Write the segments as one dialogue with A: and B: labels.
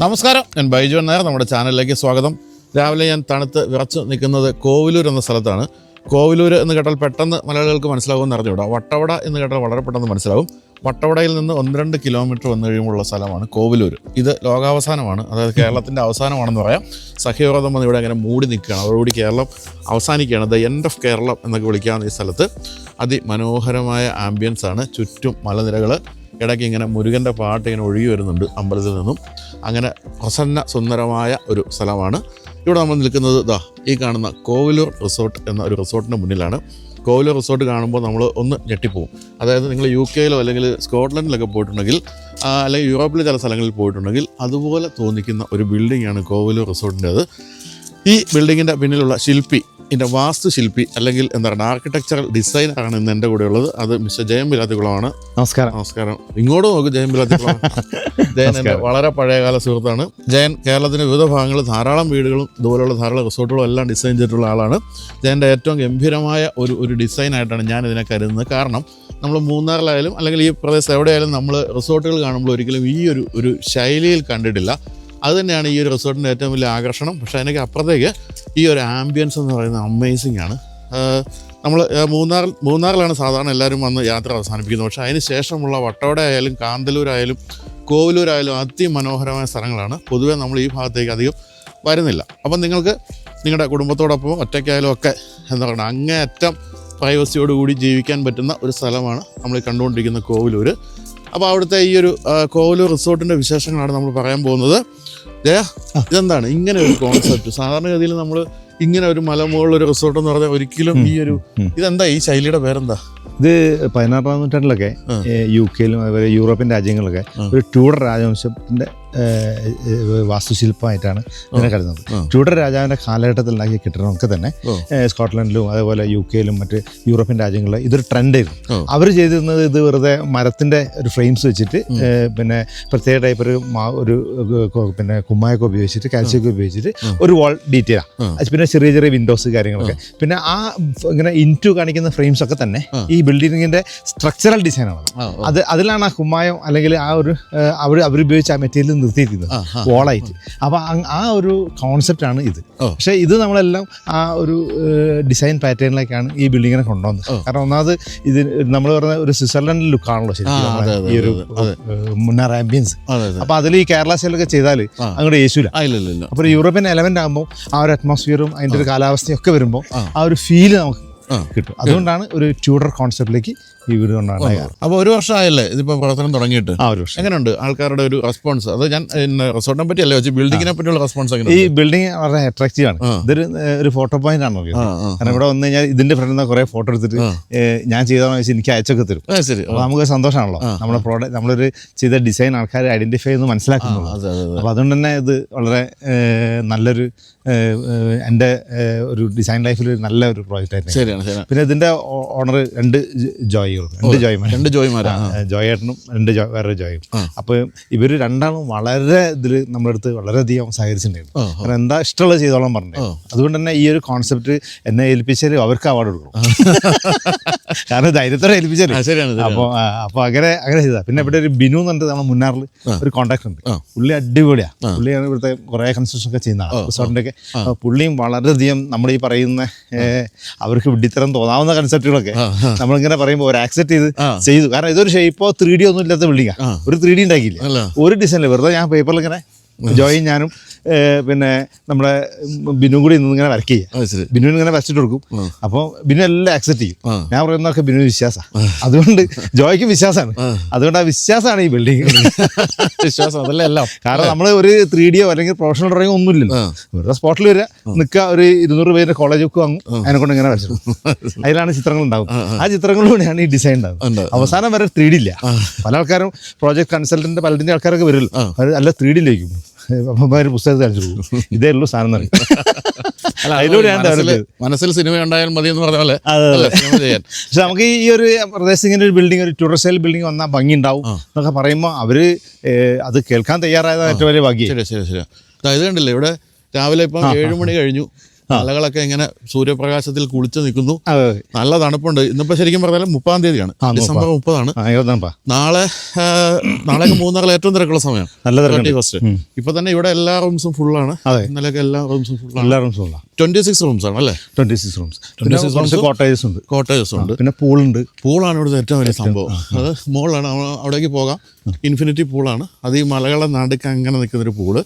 A: നമസ്കാരം, ഞാൻ ബൈജു നായർ. നമ്മുടെ ചാനലിലേക്ക് സ്വാഗതം. രാവിലെ ഞാൻ തണുത്ത് വിറച്ച് നിൽക്കുന്നത് കോവിലൂർ എന്ന സ്ഥലത്താണ്. കോവിലൂർ എന്ന് കേട്ടാൽ പെട്ടെന്ന് മലയാളികൾക്ക് മനസ്സിലാകുമെന്ന് അറിഞ്ഞുകൂടാ. വട്ടവട എന്ന് കേട്ടാൽ വളരെ പെട്ടെന്ന് മനസ്സിലാവും. വട്ടവടയിൽ നിന്ന് 1-2 കിലോമീറ്റർ വന്നു കഴിയുമ്പോഴുള്ള സ്ഥലമാണ് കോവിലൂർ. ഇത് ലോകാവസാനമാണ്, അതായത് കേരളത്തിൻ്റെ അവസാനമാണെന്ന് പറയാം. സഖ്യവിരോധം വന്ന് ഇവിടെ അങ്ങനെ മൂടി നിൽക്കുകയാണ്. അതോടുകൂടി കേരളം അവസാനിക്കുകയാണ്. ദ എൻഡ് ഓഫ് കേരളം എന്നൊക്കെ വിളിക്കാവുന്ന ഈ സ്ഥലത്ത് അതിമനോഹരമായ ആംബിയൻസ് ആണ്. ചുറ്റും മലനിരകൾ, ഇടയ്ക്ക് ഇങ്ങനെ മുരുകൻ്റെ പാട്ട് ഇങ്ങനെ ഒഴുകി വരുന്നുണ്ട് അമ്പലത്തിൽ നിന്നും. അങ്ങനെ പ്രസന്ന സുന്ദരമായ ഒരു സ്ഥലമാണ്. ഇവിടെ നമ്മൾ നിൽക്കുന്നത് ഈ കാണുന്ന കോവിലൂർ റിസോർട്ട് എന്ന ഒരു റിസോർട്ടിൻ്റെ മുന്നിലാണ്. കോവിലൂർ റിസോർട്ട് കാണുമ്പോൾ നമ്മൾ ഒന്ന് ഞെട്ടിപ്പോവും. അതായത് നിങ്ങൾ UK-യിലോ അല്ലെങ്കിൽ സ്കോട്ട്ലൻഡിലൊക്കെ പോയിട്ടുണ്ടെങ്കിൽ, അല്ലെങ്കിൽ യൂറോപ്പിലെ ചില സ്ഥലങ്ങളിൽ പോയിട്ടുണ്ടെങ്കിൽ അതുപോലെ തോന്നിക്കുന്ന ഒരു ബിൽഡിങ്ങാണ് കോവിലൂർ റിസോർട്ടിൻ്റേത്. ഈ ബിൽഡിങ്ങിൻ്റെ പിന്നിലുള്ള ശില്പി, ഇതിൻ്റെ വാസ്തുശില്പി അല്ലെങ്കിൽ എന്താ പറയുക ആർക്കിടെക്ചറൽ ഡിസൈനറാണ് ഇന്ന് എൻ്റെ കൂടെ ഉള്ളത്. അത് മിസ്റ്റർ ജയൻ ബിലാത്തിക്കുളമാണ്. നമസ്കാരം. ഇങ്ങോട്ട് നോക്കും ജയൻ ബിലാത്തിക്കുളം. ജയൻ എൻ്റെ വളരെ പഴയകാല സുഹൃത്താണ്. ജയൻ കേരളത്തിൻ്റെ വിവിധ ഭാഗങ്ങളിൽ ധാരാളം വീടുകളും ഇതുപോലുള്ള ധാരാളം റിസോർട്ടുകളും എല്ലാം ഡിസൈൻ ചെയ്തിട്ടുള്ള ആളാണ്. ജയൻ്റെ ഏറ്റവും ഗംഭീരമായ ഒരു ഡിസൈനായിട്ടാണ് ഞാൻ ഇതിനെ കരുതുന്നത്. കാരണം നമ്മൾ മൂന്നാറിലായാലും അല്ലെങ്കിൽ ഈ പ്രദേശത്ത് എവിടെയായാലും നമ്മൾ റിസോർട്ടുകൾ കാണുമ്പോൾ ഒരിക്കലും ഈ ഒരു ശൈലിയിൽ കണ്ടിട്ടില്ല. അതുതന്നെയാണ് ഈ ഒരു റിസോർട്ടിൻ്റെ ഏറ്റവും വലിയ ആകർഷണം. പക്ഷേ അതിനൊക്കെ അപ്പുറത്തേക്ക് ഈ ഒരു ആംബിയൻസ് എന്ന് പറയുന്നത് അമേസിംഗ് ആണ്. നമ്മൾ മൂന്നാറിലാണ് സാധാരണ എല്ലാവരും വന്ന് യാത്ര അവസാനിപ്പിക്കുന്നത്. പക്ഷേ അതിന് ശേഷമുള്ള വട്ടവട ആയാലും കാന്തല്ലൂരായാലും കോവിലൂരായാലും അതിമനോഹരമായ സ്ഥലങ്ങളാണ്. പൊതുവേ നമ്മൾ ഈ ഭാഗത്തേക്ക് അധികം വരുന്നില്ല. അപ്പം നിങ്ങൾക്ക് നിങ്ങളുടെ കുടുംബത്തോടൊപ്പം ഒറ്റയ്ക്കായാലും ഒക്കെ എന്താ പറയുക അങ്ങേയറ്റം പ്രൈവസിയോടുകൂടി ജീവിക്കാൻ പറ്റുന്ന ഒരു സ്ഥലമാണ് നമ്മൾ കണ്ടുകൊണ്ടിരിക്കുന്ന കോവിലൂർ. അപ്പോൾ അവിടുത്തെ ഈ ഒരു കോവിലൂർ റിസോർട്ടിൻ്റെ വിശേഷങ്ങളാണ് നമ്മൾ പറയാൻ പോകുന്നത്. ഇതെന്താണ് ഇങ്ങനെ ഒരു കോൺസെപ്റ്റ്? സാധാരണഗതിയിൽ നമ്മൾ ഇങ്ങനെ ഒരു മലമുകളിലൊരു റിസോർട്ട് എന്ന് പറഞ്ഞാൽ ഒരിക്കലും ഇതെന്താ ഈ ശൈലിയുടെ പേരെന്താ?
B: ഇത് 16-ാം നൂറ്റാണ്ടിലൊക്കെ UK-യിലും അതുപോലെ യൂറോപ്യൻ രാജ്യങ്ങളിലൊക്കെ ഒരു ട്യൂഡർ രാജവംശത്തിൻ്റെ വാസ്തുശില്പമായിട്ടാണ് ഇതിനെ കരുതുന്നത്. ട്യൂഡർ രാജാവിൻ്റെ കാലഘട്ടത്തിൽ ഉണ്ടാക്കിയ കെട്ടിടമൊക്കെ തന്നെ സ്കോട്ട്ലൻഡിലും അതുപോലെ UK-യിലും മറ്റ് യൂറോപ്യൻ രാജ്യങ്ങളിലും ഇതൊരു ട്രെൻഡായിരുന്നു. അവർ ചെയ്തിരുന്നത് ഇത് വെറുതെ മരത്തിൻ്റെ ഒരു ഫ്രെയിംസ് വെച്ചിട്ട് പിന്നെ പ്രത്യേക ടൈപ്പ് ഒരു പിന്നെ കുമ്മായൊക്കെ ഉപയോഗിച്ചിട്ട് കാൽസ്യമൊക്കെ ഉപയോഗിച്ചിട്ട് ഒരു വാൾ ഡീറ്റെയിലാണ്. പിന്നെ ചെറിയ ചെറിയ വിൻഡോസ് കാര്യങ്ങളൊക്കെ, പിന്നെ ആ ഇങ്ങനെ ഇൻറ്റു കാണിക്കുന്ന ഫ്രെയിംസ് ഒക്കെ തന്നെ ഈ ബിൽഡിങ്ങിൻ്റെ സ്ട്രക്ചറൽ ഡിസൈനാണ്. അതിലാണ് ആ കുമ്മായം അല്ലെങ്കിൽ ആ ഒരു അവരുപയോഗിച്ച ആ മെറ്റീരിയൽ നിർത്തിയിരിക്കുന്നത് വോളായിട്ട്. അപ്പോൾ ആ ഒരു കോൺസെപ്റ്റാണ് ഇത്. പക്ഷേ ഇത് നമ്മളെല്ലാം ആ ഒരു ഡിസൈൻ പാറ്റേണിലേക്കാണ് ഈ ബിൽഡിങ്ങിനെ കൊണ്ടുവന്നത്. കാരണം ഒന്നാമത് ഇത് നമ്മൾ പറഞ്ഞ ഒരു സ്വിറ്റ്സർലൻഡ് ലുക്കാണല്ലോ ശരിക്കും ഈ ഒരു മുന്നാർ ആംബിയൻസ്. അപ്പോൾ അതിൽ ഈ കേരള സ്റ്റൈലൊക്കെ ചെയ്താൽ അങ്ങോട്ട് യേശൂല. അപ്പോൾ യൂറോപ്യൻ എലമെന്റ് ആകുമ്പോൾ ആ ഒരു അറ്റ്മോസ്ഫിയറും അതിൻ്റെ ഒരു കാലാവസ്ഥയൊക്കെ വരുമ്പോൾ ആ ഒരു ഫീല് നമുക്ക് കിട്ടും. അതുകൊണ്ടാണ് ഒരു ട്യൂഡർ കോൺസെപ്റ്റിലേക്ക് ഈ വീട് കൊണ്ടാണ്.
A: അപ്പോൾ 1 വർഷമായല്ലേ ഇതിപ്പോൾ പ്രവർത്തനം തുടങ്ങിയിട്ട്? എങ്ങനെയുണ്ട് ആൾക്കാരുടെ ഒരു റെസ്പോൺസ്? അത് ഞാൻ റിസോർട്ടിനെ പറ്റി അല്ലേ വെച്ച് ബിൽഡിങ്ങിനെ പറ്റിയുള്ള റെസ്പോൺസ് എങ്ങനെ?
B: ഈ ബിൽഡിംഗ് വളരെ അട്രാക്റ്റീവ് ആണ്. ഇതൊരു ഫോട്ടോ പോയിന്റ് ആണ്. കാരണം ഇവിടെ വന്നു കഴിഞ്ഞാൽ ഇതിന്റെ ഫ്രണ്ടിൽ നിന്ന് കുറെ ഫോട്ടോ എടുത്തിട്ട് ഞാൻ ചെയ്താന്ന് വെച്ചാൽ എനിക്ക് അയച്ചൊക്കെ തരും. അപ്പോൾ നമുക്ക് സന്തോഷമാണല്ലോ നമ്മുടെ പ്രോഡക്റ്റ് നമ്മളൊരു ചെയ്ത ഡിസൈൻ ആൾക്കാർ ഐഡന്റിഫൈ ചെയ്ത് മനസ്സിലാക്കുന്നുള്ളൂ. അപ്പോൾ അതുകൊണ്ട് തന്നെ ഇത് വളരെ നല്ലൊരു എൻ്റെ ഒരു ഡിസൈൻ ലൈഫിൽ നല്ല ഒരു പ്രോജക്റ്റ് ആയിരുന്നു. പിന്നെ ഇതിന്റെ ഓണർ 2 ജോയ്മാരാണ്. ജോയേട്ടനും 2 വേറൊരു ജോയും. അപ്പോൾ ഇവർ രണ്ടാളും വളരെ ഇതിൽ നമ്മുടെ അടുത്ത് വളരെയധികം സഹകരിച്ചിട്ടുണ്ടായിരുന്നു. കാരണം എന്താ ഇഷ്ടമുള്ളത് ചെയ്തോളം പറഞ്ഞു. അതുകൊണ്ട് തന്നെ ഈ ഒരു കോൺസെപ്റ്റ് എന്നെ ഏൽപ്പിച്ചാൽ അവർക്ക് അവാർഡ് കൊടുക്കണം. കാരണം ധൈര്യത്തോടെ ഏൽപ്പിച്ചാൽ. അപ്പോൾ അങ്ങനെ ചെയ്താ. പിന്നെ ഇവിടെ ഒരു ബിനു എന്ന് പറഞ്ഞിട്ട് നമ്മുടെ മുന്നാറിൽ ഒരു കോൺടാക്ട് ഉണ്ട്. പുള്ളി അടിപൊളിയാണ്. പുള്ളിയാണ് ഇവിടുത്തെ കുറേ കൺസ്ട്രക്ഷൻ ഒക്കെ ചെയ്യുന്നതാണ് റിസോർട്ടിൻ്റെ ഒക്കെ. പുള്ളിയും വളരെയധികം നമ്മൾ ഈ പറയുന്ന അവർക്ക് വിഡ്ഢിത്തരം തോന്നാവുന്ന കൺസെപ്റ്റുകളൊക്കെ നമ്മളിങ്ങനെ പറയുമ്പോൾ ഒരു ആക്സെപ്റ്റ് ചെയ്തു. കാരണം ഇതൊരു ഷേപ്പോ 3D ഒന്നും ഇല്ലാത്ത ബിൽഡിങ്ങാണ്. ഒരു 3D ഉണ്ടാക്കിയില്ല, ഒരു ഡിസൈനില്ല. വെറുതെ ഞാൻ പേപ്പറിൽ ഇങ്ങനെ ജോയും ഞാനും പിന്നെ നമ്മുടെ ബിനു കൂടി ഇങ്ങനെ വരയ്ക്ക് ചെയ്യുക. ബിനുവിന് ഇങ്ങനെ വരച്ചിട്ട് കൊടുക്കും. അപ്പോൾ ബിനു എല്ലാം ആക്സെപ്റ്റ് ചെയ്യും. ഞാൻ പറയുന്നതൊക്കെ ബിനു വിശ്വാസമാണ്. അതുകൊണ്ട് ജോയ്ക്ക് വിശ്വാസമാണ്. അതുകൊണ്ട് ആ വിശ്വാസമാണ് ഈ ബിൽഡിംഗ് വിശ്വാസം. അതല്ല എല്ലാം. കാരണം നമ്മൾ ഒരു 3D അല്ലെങ്കിൽ പ്രൊഫഷണൽ ഡ്രോയിങ് ഒന്നുമില്ലല്ലോ. വെറുതെ സ്പോട്ടിൽ വരിക, നിൽക്കുക, ഒരു 200 രൂപയുടെ കോളേജ് ബുക്ക് വാങ്ങും, അതിനെ കൊണ്ട് ഇങ്ങനെ വരച്ചു. അതിലാണ് ചിത്രങ്ങൾ ഉണ്ടാവും. ആ ചിത്രങ്ങളിലൂടെയാണ് ഈ ഡിസൈൻ ഉണ്ടാവും. അവസാനം വരെ 3D ഇല്ല. പല ആൾക്കാരും പ്രോജക്ട് കൺസൾട്ടന്റ് പലതിൻ്റെ ആൾക്കാരൊക്കെ വരുമല്ലോ, അല്ല 3Dയിലേക്കും ഒരു പുസ്തകത്തിൽ കാണിച്ചു പോകും. ഇതേ ഉള്ളൂ സാധനം എന്ന് പറയും. അതിലൂടെയാണ്
A: മനസ്സിൽ സിനിമ ഉണ്ടായാൽ മതി എന്ന് പറഞ്ഞ പോലെ.
B: പക്ഷെ നമുക്ക് ഈ ഒരു പ്രദേശത്തിങ്ങനെ ഒരു ബിൽഡിംഗ്, ഒരു ടൂറിസ്റ്റ് സ്റ്റൈൽ ബിൽഡിംഗ് വന്നാൽ ഭംഗി ഉണ്ടാവും എന്നൊക്കെ പറയുമ്പോൾ അവര് അത് കേൾക്കാൻ തയ്യാറായതാണ് ഏറ്റവും വലിയ ഭാഗ്യം.
A: ശരി. ഇത് കണ്ടില്ലേ, ഇവിടെ രാവിലെ ഇപ്പം 7 മണി കഴിഞ്ഞു. മലകളൊക്കെ ഇങ്ങനെ സൂര്യപ്രകാശത്തിൽ കുളിച്ച് നിൽക്കുന്നു.
B: അതെ
A: നല്ല തണുപ്പുണ്ട്. ഇന്നിപ്പോൾ ശരിക്കും പറഞ്ഞാൽ 30-ാം തീയതിയാണ്, ഡിസംബർ 30-ആണ്. നാളെയൊക്കെ മൂന്നാറിൽ ഏറ്റവും തിരക്കുള്ള സമയം,
B: നല്ല തിരക്കുണ്ട്.
A: 31st. ഇപ്പൊ തന്നെ ഇവിടെ എല്ലാ റൂംസും ഫുള്ളാണ്. ഇന്നലെയൊക്കെ എല്ലാ റൂംസും ഫുള്ളാണ്.
B: എല്ലാ റൂംസും
A: 26 റൂംസ് ആണ് അല്ലേ?
B: 26 റൂംസ്. കോട്ടേജസ് ഉണ്ട്, പിന്നെ പൂളുണ്ട്.
A: പൂളാണ് ഇവിടുത്തെ ഏറ്റവും വലിയ സംഭവം. അത് മുകളിലാണ്, അവിടേക്ക് പോകാം. ഇൻഫിനിറ്റി പൂളാണ്. അത് ഈ മലകളുടെ നടുക്ക് അങ്ങനെ നിൽക്കുന്നൊരു പൂള്.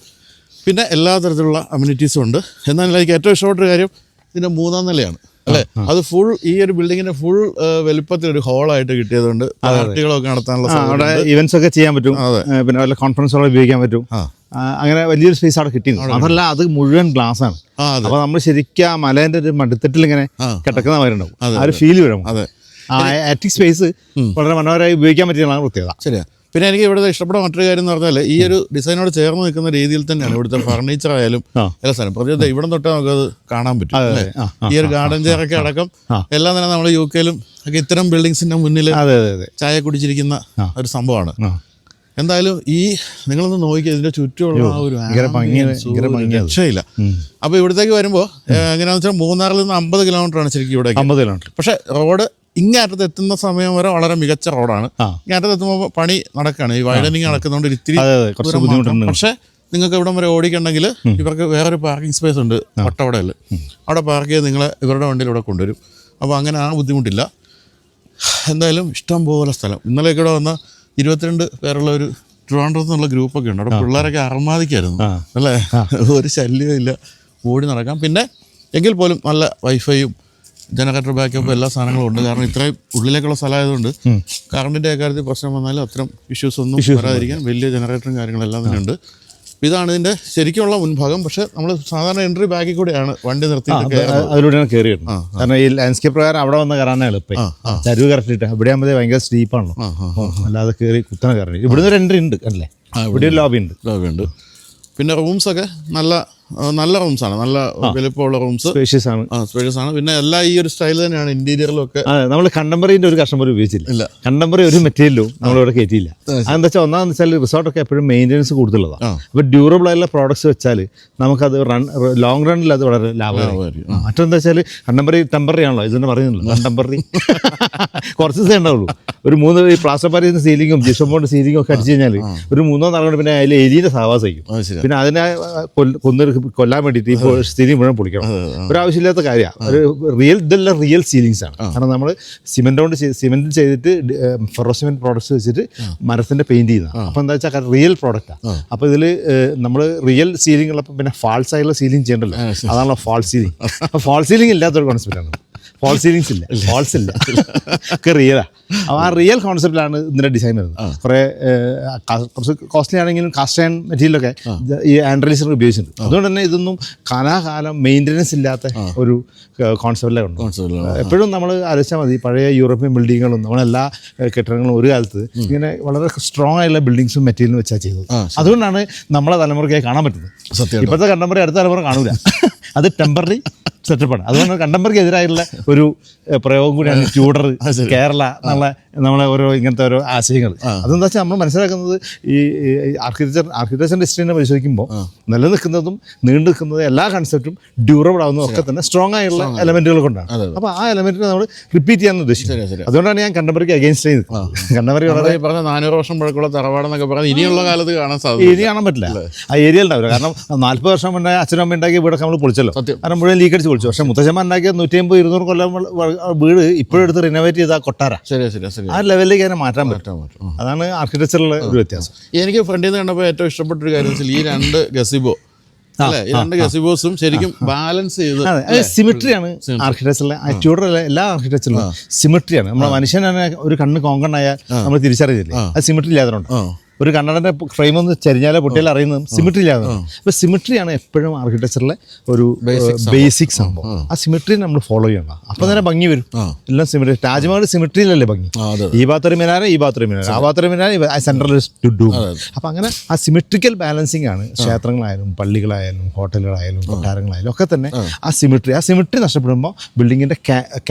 A: പിന്നെ എല്ലാ തരത്തിലുള്ള അമ്യൂണിറ്റീസും ഉണ്ട്. എന്നാൽ എനിക്ക് ഏറ്റവും ഇഷ്ടപ്പെട്ടൊരു കാര്യം ഇതിൻ്റെ 3-ാം നിലയാണ് അല്ലേ? അത് ഫുൾ ഈ ഒരു ബിൽഡിങ്ങിന്റെ ഫുൾ വലുപ്പത്തിൽ ഒരു ഹോളായിട്ട് കിട്ടിയതുകൊണ്ട് പാർട്ടികളൊക്കെ നടത്താനുള്ള
B: ഇവന്റ്സ് ഒക്കെ ചെയ്യാൻ പറ്റും. പിന്നെ വല്ല കോൺഫറൻസുകൾ ഉപയോഗിക്കാൻ പറ്റും. അങ്ങനെ വലിയൊരു സ്പേസ് അവിടെ കിട്ടിയിരുന്നു. അതല്ല, അത് മുഴുവൻ ഗ്ലാസ് ആണ്. അപ്പൊ നമ്മൾ ശരിക്കും ആ മലേന്റെ ഒരു മടുത്തിട്ടിൽ ഇങ്ങനെ കിടക്കുന്ന മാരുണ്ടാവും. ആ ഒരു ഫീൽ വരും. ആറ്റിക് സ്പേസ് വളരെ മനോഹരമായി ഉപയോഗിക്കാൻ പറ്റിയതാണ് പ്രത്യേകത.
A: ശരിയാ. പിന്നെ എനിക്ക് ഇവിടുത്തെ ഇഷ്ടപ്പെട്ട മറ്റൊരു കാര്യം എന്ന് പറഞ്ഞാൽ ഈ ഒരു ഡിസൈനോട് ചേർന്ന് നിൽക്കുന്ന രീതിയിൽ തന്നെയാണ് ഇവിടുത്തെ ഫർണിച്ചർ ആയാലും എല്ലാ സാധനം. പ്രത്യേകത ഇവിടെ തൊട്ട് നമുക്കത് കാണാൻ പറ്റും. ഈ ഒരു ഗാർഡൻ ചെയറൊക്കെ അടക്കം എല്ലാം തന്നെ നമ്മൾ UK-ലും ഒക്കെ ഇത്തരം ബിൽഡിങ്സിന്റെ മുന്നിൽ ചായ കുടിച്ചിരിക്കുന്ന ഒരു സംഭവമാണ്. എന്തായാലും ഈ നിങ്ങളൊന്ന് നോക്കിയാൽ ഇതിന്റെ ചുറ്റുമുള്ള ആ ഒരു രക്ഷയില്ല. അപ്പൊ ഇവിടത്തേക്ക് വരുമ്പോൾ എങ്ങനെയാണെന്ന് വെച്ചാൽ മൂന്നാറിൽ നിന്ന് 50 കിലോമീറ്ററാണ് ശരിക്കും ഇവിടെ.
B: 50 കിലോമീറ്റർ.
A: പക്ഷെ റോഡ് ഇങ്ങേറ്റത്ത് എത്തുന്ന സമയം വരെ വളരെ മികച്ച റോഡാണ്. ഇങ്ങേറ്റത്ത് എത്തുമ്പോൾ പണി നടക്കുകയാണ്. ഈ വൈഡനിങ് നടക്കുന്നതുകൊണ്ട് ഇത്തിരി ബുദ്ധിമുട്ടുണ്ട്. പക്ഷെ നിങ്ങൾക്ക് ഇവിടം വരെ ഓടിക്കണമെങ്കിൽ ഇവർക്ക് വേറൊരു പാർക്കിംഗ് സ്പേസ് ഉണ്ട് വട്ടവടയിൽ. അവിടെ പാർക്ക് ചെയ്ത് നിങ്ങളെ ഇവരുടെ വണ്ടിയിൽ ഇവിടെ കൊണ്ടുവരും. അപ്പോൾ അങ്ങനെ ആ ബുദ്ധിമുട്ടില്ല. എന്തായാലും ഇഷ്ടം പോലെ സ്ഥലം. ഇന്നലെയൊക്കെ ഇവിടെ വന്ന 22 പേരുള്ള ഒരു ട്രിവാൻഡ്രത്ത് നിന്നുള്ള ഗ്രൂപ്പൊക്കെ ഉണ്ട്. അവിടെ പിള്ളേരൊക്കെ അർമാദിക്കായിരുന്നു അല്ലേ? ഒരു ശല്യവും ഇല്ല, ഓടി നടക്കാം. പിന്നെ എങ്കിൽ പോലും നല്ല വൈഫൈയും ജനറേറ്റർ ബാക്കപ്പ് എല്ലാ സാധനങ്ങളും ഉണ്ട്. കാരണം ഇത്രയും ഉള്ളിലേക്കുള്ള സ്ഥലമായതുകൊണ്ട് കറണ്ടിൻ്റെ കാര്യത്തിൽ പ്രശ്നം വന്നാലും അത്തരം ഇഷ്യൂസ് ഒന്നും വരാതിരിക്കാൻ വലിയ ജനറേറ്ററും കാര്യങ്ങളെല്ലാം തന്നെ ഉണ്ട്. ഇതാണ് ഇതിൻ്റെ ശരിക്കുള്ള മുൻഭാഗം. പക്ഷെ നമ്മൾ സാധാരണ എൻട്രി ബാക്കിൽ കൂടെയാണ് വണ്ടി നിർത്തിയിട്ട്
B: അതിലൂടെയാണ് കയറിയത്. കാരണം ഈ ലാൻഡ്സ്കേപ്പ് പ്രകാരം അവിടെ വന്ന് കയറാനാണ് എളുപ്പം. ചരിവ് കറക്റ്റിട്ട് ഇവിടെ ആകുമ്പോൾ ഭയങ്കര സ്റ്റീപ്പാണല്ലോ, അല്ലാതെ കയറി കുത്തനെ കയറി. ഇവിടുന്ന് ഒരു എൻട്രി ഉണ്ട് അല്ലേ? ഇവിടെ ഒരു ലോബി ഉണ്ട്. പിന്നെ റൂംസൊക്കെ നല്ല റൂംസാണ്, നല്ല വലുപ്പമുള്ള റൂംസ്, സ്പേഷ്യസ് ആണ്. പിന്നെ എല്ലാം ഈ ഒരു സ്റ്റൈൽ തന്നെയാണ് ഇന്റീരിയറിലൊക്കെ. നമ്മൾ കണ്ടംപററിന്റെ ഒരു കസ്റ്റമർ ഉപയോഗിച്ചില്ല. കണ്ടംപററി ഒരു മെറ്റീരിയലും നമ്മളിവിടെ കയറ്റിയില്ല. അതെന്താ വെച്ചാൽ ഒന്നാമെന്ന് വെച്ചാൽ റിസോർട്ടൊക്കെ എപ്പോഴും മെയിൻ്റെനൻസ് കൂടുതലുള്ളതാണ്. അപ്പോൾ ഡ്യൂറബിൾ ആയിട്ടുള്ള പ്രോഡക്ട്സ് വെച്ചാൽ നമുക്കത് ലോങ് റണ്ണിൽ അത് വളരെ ലാഭമായിരിക്കും. മറ്റെന്താ വെച്ചാൽ കണ്ടംപററി ടെമ്പററി ആണല്ലോ, ഇതൊന്നും പറയുന്നില്ല. കണ്ടംപററി കുറച്ച് ദിവസം ഉണ്ടാവുള്ളൂ. ഒരു 3 പ്ലാസ്റ്റർ പാരീസിന്റെ സീലിങ്ങും ജിഷോമോണ്ട് സീലിങ്ങും ഒക്കെ അടിച്ചു കഴിഞ്ഞാൽ ഒരു 3-4 കൊണ്ട് പിന്നെ അതിൽ എലിയുടെ സഹവാസിക്കും. പിന്നെ അതിനെ കൊല്ലാൻ വേണ്ടിയിട്ട് ഇപ്പോൾ സീലിംഗ് മുഴുവൻ പൊളിക്കണം. ഒരാവശ്യമില്ലാത്ത കാര്യമാണ്. ഇതെല്ലാം റിയൽ സീലിങ്സ് ആണ്. കാരണം നമ്മൾ സിമെന്റ് ചെയ്തിട്ട് ഫെറോ സിമെന്റ് പ്രോഡക്ട്സ് വെച്ചിട്ട് മരത്തിന്റെ പെയിന്റ് ചെയ്യുന്നത്. അപ്പോൾ എന്താ വെച്ചാൽ റിയൽ പ്രോഡക്റ്റാണ്. അപ്പോൾ ഇതിൽ നമ്മൾ റിയൽ സീലിംഗ് ഉള്ളപ്പോൾ പിന്നെ ഫാൾസ് ആയിട്ടുള്ള സീലിംഗ് ചെയ്യണ്ടല്ലോ, അതാണല്ലോ ഫാൾസ് സീലിംഗ്. അപ്പോൾ ഫാൾസ് സീലിംഗ് ഇല്ലാത്തൊരു കോൺസെപ്റ്റാണ്. ഫാൾസ് സീലിങ്സ് ഇല്ല, ഫാൾസ് ഇല്ല, ഒക്കെ റിയലാ. അപ്പോൾ ആ റിയൽ കോൺസെപ്റ്റിലാണ് ഇതിൻ്റെ ഡിസൈൻ വരുന്നത്. കുറച്ച് കോസ്റ്റ്ലി ആണെങ്കിലും കാസ്റ്റ് അയൺ മെറ്റീരിയലൊക്കെ ഈ ആൻഡ്രലീസർ ഉപയോഗിച്ചിട്ടുണ്ട്. അതുകൊണ്ട് തന്നെ ഇതൊന്നും കാലാകാലം മെയിൻ്റനൻസ് ഇല്ലാത്ത ഒരു കോൺസെപ്റ്റിലാണ്. എപ്പോഴും നമ്മൾ ആലോചിച്ചാൽ മതി, പഴയ യൂറോപ്യൻ ബിൽഡിങ്ങുകളും നമ്മളെല്ലാ കെട്ടിടങ്ങളും ഒരു കാലത്ത് ഇങ്ങനെ വളരെ സ്ട്രോങ് ആയിട്ടുള്ള ബിൽഡിങ്സും മെറ്റീരിയലും വെച്ചാൽ ചെയ്തത്. അതുകൊണ്ടാണ് നമ്മളെ തലമുറയ്ക്ക് കാണാൻ പറ്റുന്നത്. ഇപ്പോഴത്തെ കണ്ടംപററി അടുത്ത തലമുറ കാണൂല. അത് ടെമ്പററി സെറ്റപ്പാണ്. അതുകൊണ്ട് കണ്ടംപററിക്ക് എതിരായിട്ടുള്ള ഒരു പ്രയോഗം കൂടിയാണ് ട്യൂഡർ, കേരള നമ്മളെ ഓരോ ഇങ്ങനത്തെ ഓരോ ആശയങ്ങൾ. അതെന്താ വെച്ചാൽ നമ്മൾ മനസ്സിലാക്കുന്നത് ഈ ആർക്കിടെക്ചറിൻ്റെ ഹിസ്റ്ററിനെ പരിശോധിക്കുമ്പോൾ നിലനിൽക്കുന്നതും നീണ്ടു നിൽക്കുന്നതും എല്ലാ കൺസെപ്റ്റും ഡ്യൂറബിൾ ആവുന്നതും ഒക്കെ തന്നെ സ്ട്രോങ് ആയിട്ടുള്ള എലമെന്റുകൾ കൊണ്ടാണ്. അപ്പോൾ ആ എലമെന്റിനെ നമ്മൾ റിപ്പീറ്റ് ചെയ്യാൻ ഉദ്ദേശിക്കുന്നത്. അതുകൊണ്ടാണ് ഞാൻ കണ്ടംപററിക്ക് അഗെയിൻസ്റ്റ് ചെയ്ത് കണ്ടംപററി വളരെ
A: പറഞ്ഞ 400 വർഷം പഴക്കമുള്ള തറവാടെന്നൊക്കെ പറഞ്ഞാൽ ഇനിയുള്ള കാലത്ത് കാണാൻ സാധിക്കും.
B: ഇനി കാണാൻ പറ്റില്ല, ആ ഏരിയ ഉണ്ടാവില്ല. കാരണം 40 വർഷം മുന്നേ അച്ഛനും അമ്മ ഉണ്ടാക്കിയ വീടൊക്കെ നമ്മൾ പൊളിച്ചല്ലോ. കാരണം മുഴുവൻ ലീക്ക് അടിച്ച് പൊളിച്ചു. പക്ഷേ മുത്തച്ഛന്മാർ ഉണ്ടാക്കിയ 150-200 കൊല്ലം വീട് ഇപ്പോഴും എടുത്ത് റിനോവേറ്റ് ചെയ്താൽ കൊട്ടാര ആ ലെവലിലേക്ക് അതിനെ മാറ്റാൻ പറ്റും. അതാണ് ആർക്കിടെക്ചറിലുള്ള ഒരു വ്യത്യാസം. എനിക്ക്
A: ഫ്രണ്ടിൽ നിന്ന് കണ്ടപ്പോൾ ഏറ്റവും ഇഷ്ടപ്പെട്ടൊരു കാര്യം വെച്ചാൽ ഈ 2 ഗസിബോ അല്ലേ, ഈ 2 ഗസിബോസും ശരിക്കും ബാലൻസ് ചെയ്ത്
B: സിമിട്രിയാണ് ആർക്കിടെക്ചറിലെ. ട്യൂഡറിലെ എല്ലാ ആർക്കിടെക്ചറിലും സിമിട്രിയാണ്. നമ്മളെ മനുഷ്യനെ ഒരു കണ്ണ് കോങ്കണ്ണായാൽ നമ്മൾ തിരിച്ചറിയില്ലേ, അത് സിമിട്രി ഇല്ലാത്തതുകൊണ്ട്. ഒരു കണ്ണടൻ്റെ ഫ്രെയിം ഒന്ന് ചരിഞ്ഞാലോ പൊട്ടിയാൽ അറിയുന്നതും സിമിട്രി ഇല്ലാതെ. അപ്പോൾ സിമിട്രിയാണ് എപ്പോഴും ആർക്കിടെക്ചറിലെ ഒരു ബേസിക് സംഭവം. ആ സിമിട്രി നമ്മൾ ഫോളോ ചെയ്യണം. അപ്പോൾ തന്നെ ഭംഗി വരും. എല്ലാം സിമിട്രി. താജ്മഹൽ സിമിട്രിയിലല്ലേ ഭംഗി. ഈ ഭാഗത്തൊരു മിനാര, ഈ ഭാഗത്തൊരു മിനാര, ആ ഭാഗത്തൊരു മിനാര, സെൻട്രൽ ഡൂം. അപ്പോൾ അങ്ങനെ ആ സിമിട്രിക്കൽ ബാലൻസിങ് ആണ് ക്ഷേത്രങ്ങളായാലും പള്ളികളായാലും ഹോട്ടലുകളായാലും കൊട്ടാരങ്ങളായാലും ഒക്കെ തന്നെ. ആ സിമിട്രി നഷ്ടപ്പെടുമ്പോൾ ബിൽഡിങ്ങിന്റെ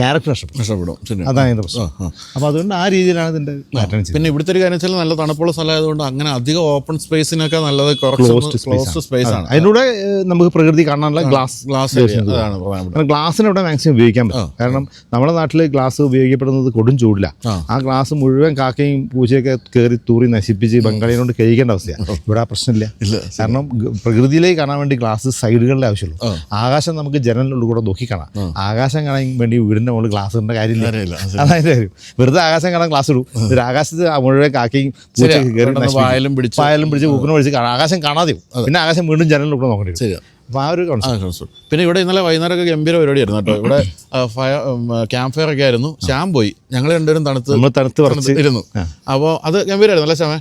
B: ക്യാരക്ടർ നഷ്ടപ്പെടും. അതാണ് അതിൻ്റെ പ്രശ്നം. അപ്പോൾ അതുകൊണ്ട് ആ രീതിയിലാണ് ഇതിന്റെ പാറ്റേൺ.
A: പിന്നെ ഇവിടുത്തെ ഒരു കാര്യം വെച്ചാൽ നല്ല തണുപ്പുള്ള സ്ഥലമായതുകൊണ്ട് അതുകൊണ്ട് അങ്ങനെ അധികം ഓപ്പൺ സ്പേസിനൊക്കെ നല്ലത് കുറച്ച് ക്ലോസ്ഡ് സ്പേസ് ആണ്.
B: അതിലൂടെ നമുക്ക് പ്രകൃതി കാണാനുള്ള ഗ്ലാസ്
A: അതാണ് പ്രധാനപ്പെട്ടത്.
B: ഗ്ലാസ്സിന് ഇവിടെ മാക്സിമം ഉപയോഗിക്കാൻ പറ്റും. കാരണം നമ്മുടെ നാട്ടിൽ ഗ്ലാസ് ഉപയോഗിക്കപ്പെടുന്നത് കൊടും ചൂടില്ല. ആ ഗ്ലാസ് മുഴുവൻ കാക്കയും പൂച്ചയൊക്കെ കയറി തൂറി നശിപ്പിച്ച് ബംഗാളിയെ കൊണ്ട് കഴിക്കേണ്ട അവസ്ഥയാണ്. ഇവിടെ ആ പ്രശ്നമില്ല. കാരണം പ്രകൃതിയിലേക്ക് കാണാൻ വേണ്ടി ഗ്ലാസ് സൈഡുകളിലെ ആവശ്യമുള്ളൂ. ആകാശം നമുക്ക് ജനലിനുള്ളിൽ കൂടെ നോക്കി കാണാം. ആകാശം കാണാൻ വേണ്ടി വീടിന്റെ മുകളിൽ ഗ്ലാസ് ഇടേണ്ട കാര്യമില്ല. അതായത് വെറുതെ ആകാശം കാണാൻ ഗ്ലാസ് ഇടും. ഒരു ആകാശത്ത് മുഴുവൻ കാക്കയും പൂച്ചയൊക്കെ കയറി
A: പായലും പിടിച്ച്
B: ഊക്കിനും പിടിച്ച് ആകാശം കാണാതെ പിന്നെ ആകാശം വീണ്ടും ജനലിൽ കൂടെ നോക്കേണ്ടി വരും. അപ്പോൾ ആ ഒരു കോൺസെപ്റ്റ്.
A: പിന്നെ ഇവിടെ ഇന്നലെ വൈകുന്നേരമൊക്കെ ഗംഭീര പരിപാടിയായിരുന്നു കേട്ടോ. ഇവിടെ ക്യാമ്പ് ഫയർ ഒക്കെ ആയിരുന്നു. ശ്യാം പോയി, ഞങ്ങൾ രണ്ടുപേരും തണുത്ത് ഇരുന്നു. അപ്പോൾ അത് ഗംഭീരമായിരുന്നു അല്ലേ ശ്യാമേ?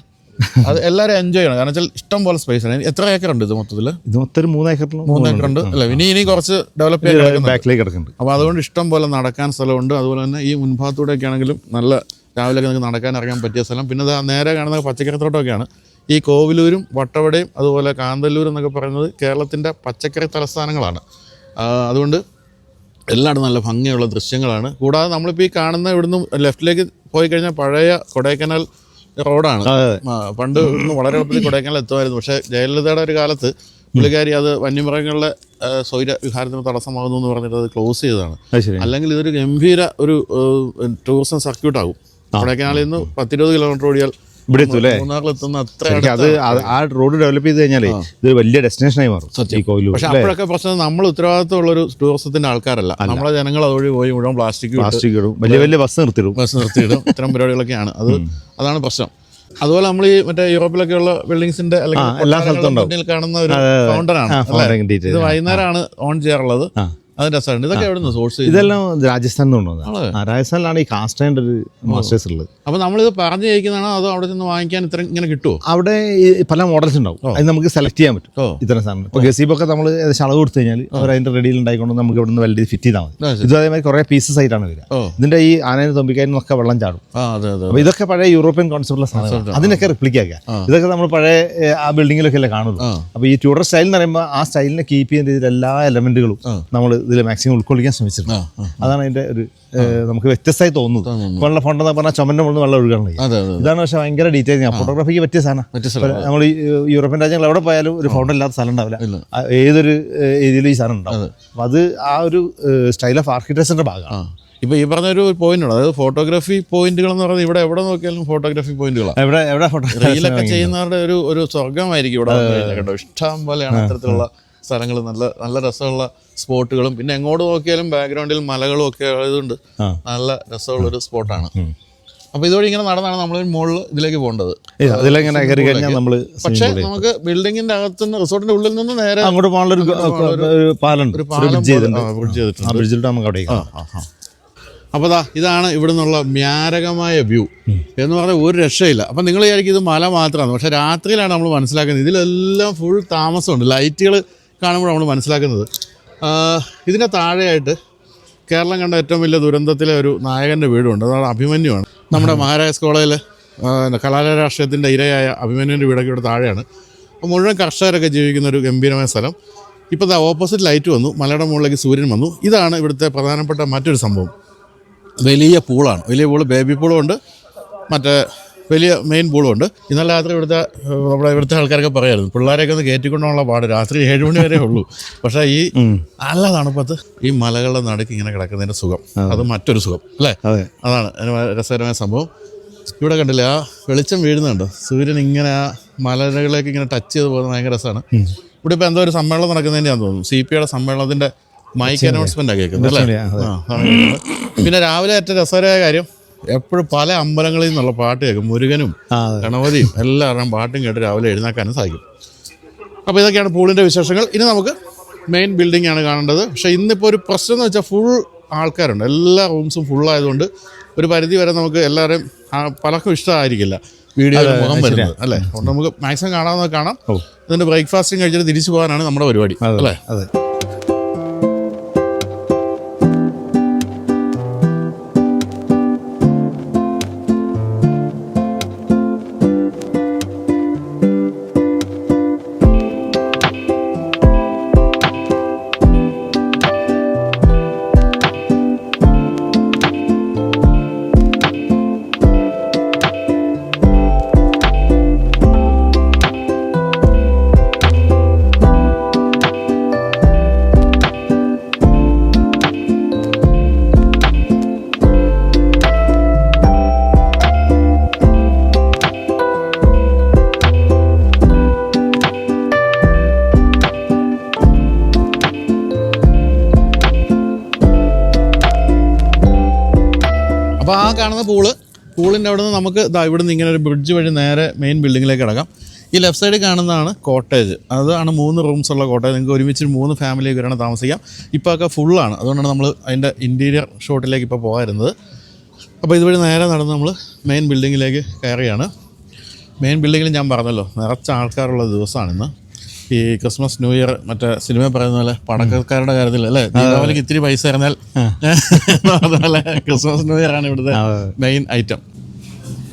A: അത് എല്ലാവരും എൻജോയ് ചെയ്യണം. കാരണം വെച്ചാൽ ഇഷ്ടം പോലെ സ്പേസ് ആണ്. എത്ര ഏക്കർ ഉണ്ട് ഇത് മൊത്തത്തിൽ?
B: ഇത് മൊത്തം 3 ഏക്കർ
A: ഉണ്ട് അല്ലേ? ഇനി കുറച്ച് ഡെവലപ്പ് ചെയ്യാൻ
B: ബാക്കിലേക്ക് കിടക്കുന്നുണ്ട്.
A: അപ്പോൾ അതുകൊണ്ട് ഇഷ്ടം പോലെ നടക്കാൻ സ്ഥലമുണ്ട്. അതുപോലെ തന്നെ ഈ മുൻഭാഗത്തൂടെയൊക്കെ ആണെങ്കിലും നല്ല രാവിലെയൊക്കെ നിങ്ങൾക്ക് നടക്കാൻ ഇറങ്ങാൻ പറ്റിയ സ്ഥലം. പിന്നെ നേരെ കാണുന്ന പച്ചക്കറിത്തോട്ടമൊക്കെയാണ്. ഈ കോവിലൂരും വട്ടവടയും അതുപോലെ കാന്തല്ലൂരും എന്നൊക്കെ പറയുന്നത് കേരളത്തിൻ്റെ പച്ചക്കറി തലസ്ഥാനങ്ങളാണ്. അതുകൊണ്ട് എല്ലായിടും നല്ല ഭംഗിയുള്ള ദൃശ്യങ്ങളാണ്. കൂടാതെ നമ്മളിപ്പോൾ ഈ കാണുന്ന ഇവിടുന്ന് ലെഫ്റ്റിലേക്ക് പോയി കഴിഞ്ഞാൽ പഴയ കൊടൈക്കനാൽ റോഡാണ്. പണ്ട് ഇന്ന് വളരെ എളുപ്പത്തിൽ കൊടൈക്കനാൽ എത്തുമായിരുന്നു. പക്ഷേ ജയലളിതയുടെ ഒരു കാലത്ത് പുള്ളിക്കാരി അത് വന്യമൃഗങ്ങളുടെ സ്വൈര വിഹാരത്തിന് തടസ്സമാകുന്നു എന്ന് പറഞ്ഞിട്ട് അത് ക്ലോസ് ചെയ്തതാണ്. അല്ലെങ്കിൽ ഇതൊരു ഗംഭീര ഒരു ടൂറിസം സർക്യൂട്ട് ആകും. കൊടൈക്കനാലിൽ നിന്ന് 10-20 കിലോമീറ്റർ ഓടിയാൽ
B: ഇവിടെ എത്തൂല്ലേ?
A: മൂന്നാറിലെത്തുന്ന അത്ര
B: അത് ആ റോഡ് ഡെവലപ്പ് ചെയ്ത് കഴിഞ്ഞാൽ ഇതൊരു വലിയ ഡെസ്റ്റിനേഷനായി മാറും.
A: പക്ഷെ അപ്പോഴൊക്കെ പ്രശ്നം നമ്മൾ ഉത്തരവാദിത്തമുള്ള ഒരു ടൂറിസത്തിന്റെ ആൾക്കാരല്ല. നമ്മളെ ജനങ്ങൾ അതുവഴി പോയി മുഴുവൻ പ്ലാസ്റ്റിക്
B: ഇടും, വലിയ വലിയ ബസ് നിർത്തിയിടും.
A: ഇത്തരം പരിപാടികളൊക്കെയാണ്. അതാണ് പ്രശ്നം. അതുപോലെ നമ്മൾ ഈ മറ്റേ യൂറോപ്പിലൊക്കെയുള്ള ബിൽഡിങ്സിന്റെ അല്ലെങ്കിൽ
B: എല്ലാ സ്ഥലത്തും
A: കാണുന്ന ഒരു ഫൗണ്ടനാണ്. ഇത് വൈകുന്നേരമാണ് ഓൺ ചെയ്യാറുള്ളത്. അത് രസമുണ്ട്. ഇതൊക്കെ എവിടെ നിന്ന് സോഴ്സ്?
B: ഇതെല്ലാം രാജസ്ഥാനിൽ നിന്ന് കൊണ്ടുവന്നത്. രാജസ്ഥാനിലാണ് ഈ കാസ്റ്റൈൻ്റെ ഒരു മാസ്റ്റേഴ്സ് ഉള്ളത്.
A: അപ്പോൾ നമ്മളിത് പറഞ്ഞു ജയിക്കുന്നതാണോ അതോ അവിടെ നിന്ന് വാങ്ങിക്കാൻ ഇത്ര ഇങ്ങനെ കിട്ടുമോ?
B: അവിടെ പല മോഡൽസ് ഉണ്ടാവും. അത് നമുക്ക് സെലക്ട് ചെയ്യാൻ പറ്റും. ഇത്തരം സാധനം ഇപ്പോൾ ഗസീബൊക്കെ നമ്മൾ ഏകദേശം അളവ് കൊടുത്തു കഴിഞ്ഞാൽ അവർ അതിൻ്റെ റെഡിയിൽ ഉണ്ടായിക്കൊണ്ട് നമുക്ക് ഇവിടെ നിന്ന് വലിയ ഫിറ്റ് ചെയ്താൽ മതി. ഇത് അതേമാതിരി കുറേ പീസസ് ആയിട്ടാണ് വരിക. ഇതിൻ്റെ ഈ ആനേനെ തൊമ്പിക്കാരിന്നൊക്കെ വെള്ളം ചാടും. അപ്പോൾ ഇതൊക്കെ പഴയ യൂറോപ്യൻ കോൺസെപ്റ്റുള്ള സാധനമാണ്. അതിനൊക്കെ റിപ്ലിക്ക് ആക്കുക. ഇതൊക്കെ നമ്മൾ പഴയ ആ ബിൽഡിങ്ങിലൊക്കെ അല്ലേ കാണുള്ളൂ. അപ്പോൾ ഈ ട്യൂഡർ സ്റ്റൈൽ എന്ന് പറയുമ്പോൾ ആ സ്റ്റൈലിനെ കീപ്പ് ചെയ്യുന്ന രീതിയിൽ എല്ലാ എലമെന്റുകളും നമ്മൾ ഇതിൽ മാക്സിമം ഉൾക്കൊള്ളിക്കാൻ ശ്രമിച്ചിട്ടുണ്ട്. അതാണ് അതിന്റെ ഒരു നമുക്ക് വ്യത്യസ്തമായി തോന്നുന്നത്. വെള്ളം ഫോണ്ടെന്ന് പറഞ്ഞാൽ ചുമന്റെ മുകളിൽ വെള്ളം ഒഴുകണം. ഇതാണ് പക്ഷേ ഭയങ്കര ഡീറ്റെയിൽ. ഫോട്ടോഗ്രാഫിക്ക് പറ്റിയ സാധനം. നമ്മൾ ഈ യൂറോപ്യൻ രാജ്യങ്ങൾ എവിടെ പോയാലും ഒരു ഫൗണ്ടൻ ഇല്ലാത്ത സ്ഥലം ഉണ്ടാവില്ല. ഏതൊരു ഏരിയയിലും ഈ സാധനം ഉണ്ടാവും. അപ്പം അത് ആ ഒരു സ്റ്റൈൽ ഓഫ് ആർക്കിടെക്ചറിന്റെ ഭാഗമാണ്.
A: ഇപ്പോൾ ഈ പറഞ്ഞൊരു പോയിന്റ് ഉണ്ട്. അതായത് ഫോട്ടോഗ്രാഫി പോയിന്റുകൾ എന്ന് പറയുന്നത് ഇവിടെ എവിടെ നോക്കിയാലും ഫോട്ടോഗ്രാഫി പോയിന്റുകളാണ്. റീലൊക്കെ ചെയ്യുന്നവരുടെ ഒരു സ്വർഗമായിരിക്കും ഇവിടെ കേട്ടോ. ഇഷ്ടം പോലെയാണ് അത്തരത്തിലുള്ള സ്ഥലങ്ങൾ. നല്ല നല്ല രസമുള്ള സ്പോട്ടുകളും പിന്നെ എങ്ങോട്ട് നോക്കിയാലും ബാക്ക്ഗ്രൗണ്ടിൽ മലകളും ഒക്കെ ആയതുകൊണ്ട് നല്ല രസമുള്ളൊരു സ്പോട്ടാണ്. അപ്പോൾ ഇതോടെ ഇങ്ങനെ നടന്നാണ് നമ്മൾ മുകളിൽ ഇതിലേക്ക് പോകേണ്ടത്. പക്ഷേ നമുക്ക് ബിൽഡിങ്ങിന്റെ അകത്തുനിന്ന് റിസോർട്ടിന്റെ ഉള്ളിൽ നിന്ന് നേരെ
B: അങ്ങോട്ട് പോകാനുള്ള പാലുണ്ട്.
A: അപ്പോൾ ഇതാണ് ഇവിടെ നിന്നുള്ള മാരകമായ വ്യൂ എന്ന് പറഞ്ഞാൽ ഒരു രക്ഷയില്ല. അപ്പം നിങ്ങൾ വിചാരിക്കും ഇത് മല മാത്രമാണ്. പക്ഷേ രാത്രിയിലാണ് നമ്മൾ മനസ്സിലാക്കുന്നത് ഇതിലെല്ലാം ഫുൾ താമസമുണ്ട്. ലൈറ്റുകൾ കാണുമ്പോൾ നമ്മൾ മനസ്സിലാക്കുന്നത്. ഇതിൻ്റെ താഴെയായിട്ട് കേരളം കണ്ട ഏറ്റവും വലിയ ദുരന്തത്തിലെ ഒരു നായകൻ്റെ വീടുണ്ട്. അതാണ് അഭിമന്യുവാണ്. നമ്മുടെ മഹാരാജാസ് കോളേജിലെ കലാരാഷ്ട്രീയത്തിൻ്റെ ഇരയായ അഭിമന്യുവിൻ്റെ വീടൊക്കെ ഇവിടെ താഴെയാണ്. അപ്പോൾ മുഴുവൻ കർഷകരൊക്കെ ജീവിക്കുന്ന ഒരു ഗംഭീരമായ സ്ഥലം. ഇപ്പോൾ ഓപ്പോസിറ്റ് ലൈറ്റ് വന്നു, മലയുടെ മുകളിലേക്ക് സൂര്യൻ വന്നു. ഇതാണ് ഇവിടുത്തെ പ്രധാനപ്പെട്ട മറ്റൊരു സംഭവം. വലിയ പൂളാണ്. വലിയ പൂള്, ബേബി പൂളും ഉണ്ട്, മറ്റേ വലിയ മെയിൻ പൂളും ഉണ്ട്. ഇന്നലെ രാത്രി ഇവിടുത്തെ ആൾക്കാരൊക്കെ പറയായിരുന്നു പിള്ളേരെയൊക്കെ ഒന്ന് കയറ്റിക്കൊണ്ടുള്ള പാട്. രാത്രി 7 മണി വരെ ഉള്ളൂ. പക്ഷേ ഈ നല്ല തണുപ്പത്ത് ഈ മലകളുടെ നടുക്ക് ഇങ്ങനെ കിടക്കുന്നതിൻ്റെ സുഖം അത് മറ്റൊരു സുഖം അല്ലേ? അതാണ് രസകരമായ സംഭവം. ഇവിടെ കണ്ടില്ലേ ആ വെളിച്ചം വീഴുന്നുണ്ടോ? സൂര്യൻ ഇങ്ങനെ ആ മലകളിലേക്ക് ഇങ്ങനെ ടച്ച് ചെയ്ത് പോകുന്നത് ഭയങ്കര രസമാണ്. ഇവിടെ ഇപ്പോൾ എന്തോ ഒരു സമ്മേളനം നടക്കുന്നതിൻ്റെയാണെന്ന് തോന്നുന്നു. CPI സമ്മേളനത്തിൻ്റെ മൈക്ക് അനൗൺസ്മെൻ്റാണ് കേൾക്കുന്നത് അല്ലേ? പിന്നെ രാവിലെ ഏറ്റവും രസകരമായ കാര്യം എപ്പോഴും പല അമ്പലങ്ങളിൽ നിന്നുള്ള പാട്ട് കേൾക്കും. മുരുകനും ഗണപതിയും എല്ലാവരുടെയും പാട്ടും കേട്ട് രാവിലെ എഴുന്നേക്കാനും സാധിക്കും. അപ്പോൾ ഇതൊക്കെയാണ് പൂളിൻ്റെ വിശേഷങ്ങൾ. ഇനി നമുക്ക് മെയിൻ ബിൽഡിംഗ് ആണ് കാണേണ്ടത്. പക്ഷേ ഇന്നിപ്പോൾ ഒരു പ്രശ്നം എന്ന് വെച്ചാൽ ഫുൾ ആൾക്കാരുണ്ട്. എല്ലാ റൂംസും ഫുള്ളായതുകൊണ്ട് ഒരു പരിധി വരെ നമുക്ക് എല്ലാവരും പലർക്കും ഇഷ്ടമായിരിക്കില്ല വീഡിയോയിൽ മുഖം വരുന്നത് അല്ലേ? അതുകൊണ്ട് നമുക്ക് മാക്സിമം കാണാവുന്നത് കാണാം. ഇതിൻ്റെ ബ്രേക്ക്ഫാസ്റ്റും കഴിച്ചിട്ട് തിരിച്ചു പോകാനാണ് നമ്മുടെ പരിപാടി അല്ലേ? അപ്പോൾ ആ കാണുന്ന പൂളിൻ്റെ അവിടെ നിന്ന് നമുക്ക് ഇവിടെ നിന്ന് ഇങ്ങനെ ഒരു ബ്രിഡ്ജ് വഴി നേരെ മെയിൻ ബിൽഡിങ്ങിലേക്ക് കിടക്കാം. ഈ ലെഫ്റ്റ് സൈഡിൽ കാണുന്നതാണ് കോട്ടേജ്. അതാണ് 3 റൂംസ് ഉള്ള കോട്ടേജ്. നിങ്ങൾക്ക് ഒരുമിച്ച് 3 ഫാമിലിയൊക്കെ വരണം താമസിക്കാം. ഇപ്പോൾ ഒക്കെ ഫുള്ളാണ്. അതുകൊണ്ടാണ് നമ്മൾ അതിൻ്റെ ഇൻറ്റീരിയർ ഷോട്ടിലേക്ക് ഇപ്പോൾ പോകാറുന്നത്. അപ്പോൾ ഇതുവഴി നേരെ നടന്ന് നമ്മൾ മെയിൻ ബിൽഡിങ്ങിലേക്ക് കയറിയാണ്. മെയിൻ ബിൽഡിങ്ങിൽ ഞാൻ പറഞ്ഞല്ലോ നിറച്ച ആൾക്കാരുള്ള ദിവസമാണിന്ന്. ഈ ക്രിസ്മസ് ന്യൂ ഇയർ മറ്റേ സിനിമ പറയുന്ന പോലെ പടക്കക്കാരുടെ കാര്യത്തിൽ അല്ലേ, ദീപാവലിക്ക് ഇത്തിരി പൈസ ഇറങ്ങിയാൽ അതുപോലെ ക്രിസ്മസ് ന്യൂ ഇയർ ആണ് ഇവിടുത്തെ മെയിൻ ഐറ്റം.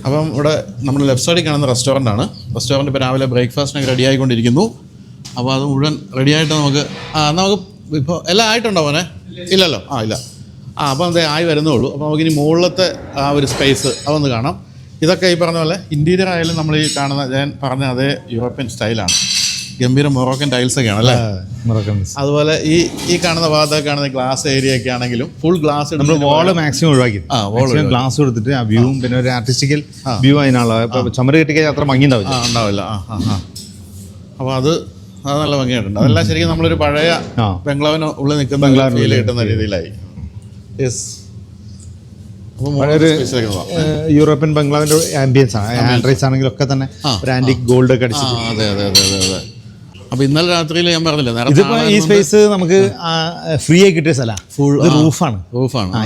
A: അപ്പം ഇവിടെ നമ്മൾ ലെഫ്റ്റ് സൈഡിൽ കാണുന്ന റെസ്റ്റോറൻ്റാണ്. റെസ്റ്റോറൻറ്റ് ഇപ്പോൾ രാവിലെ ബ്രേക്ക്ഫാസ്റ്റിനൊക്കെ റെഡി ആയിക്കൊണ്ടിരിക്കുന്നു. അപ്പോൾ അത് മുഴുവൻ റെഡിയായിട്ട് നമുക്ക് ഇപ്പോൾ എല്ലാം ആയിട്ടുണ്ടോ മോനെ? ഇല്ലല്ലോ, ഇല്ല. അപ്പോൾ അത് ആയി വരുന്നേ ഉള്ളൂ. അപ്പോൾ നമുക്കിനി മുകളിലത്തെ ആ ഒരു സ്പേസ് അതൊന്ന് കാണാം. ഇതൊക്കെ ഈ പറഞ്ഞ പോലെ ഇൻറ്റീരിയർ ആയാലും നമ്മൾ ഈ കാണുന്ന ഞാൻ പറഞ്ഞ അതേ യൂറോപ്യൻ സ്റ്റൈലാണ്. ഗംഭീര മൊറോക്കൻ ടൈൽസൊക്കെയാണ് അല്ലേ? അതുപോലെ ഈ കാണുന്ന ഭാഗത്തൊക്കെ കാണുന്ന ഗ്ലാസ് ഏരിയ ഒക്കെ ആണെങ്കിലും ഫുൾ ഗ്ലാസ്
B: നമ്മൾ വാള് മാക്സിമം ഒഴിവാക്കി ഗ്ലാസ് കൊടുത്തിട്ട് ആ വ്യൂവും പിന്നെ ഒരു ആർട്ടിസ്റ്റിക്കൽ വ്യൂ അതിനുള്ള ചുമര് കെട്ടിക്കാൻ അത്ര ഭംഗി
A: ഉണ്ടാവില്ല. അപ്പോൾ അത് നല്ല ഭംഗിയായിട്ടുണ്ട്. അതെല്ലാം ശരിക്കും നമ്മളൊരു പഴയ ബംഗ്ലാവിന് ഉള്ളിൽ നിൽക്കുന്ന ഫീൽ കിട്ടുന്ന രീതിയിലായി.
B: യൂറോപ്യൻ ബംഗ്ലാവിന്റെ ആംബിയൻസ് ആണ്. ആൻഡ്രൈസ് ആണെങ്കിലും ഒക്കെ തന്നെ ഒരു ആന്റിക് ഗോൾഡ് ഒക്കെ അടിച്ചിട്ട്.
A: അതെ. അപ്പോൾ ഇന്നലെ രാത്രിയിൽ ഞാൻ പറഞ്ഞില്ലേ,
B: ഇതിപ്പോ ഈ സ്പേസ് നമുക്ക് ഫ്രീ ആയി കിട്ടിയ സ്ഥലമാണ്. ഫുൾ റൂഫാണ്.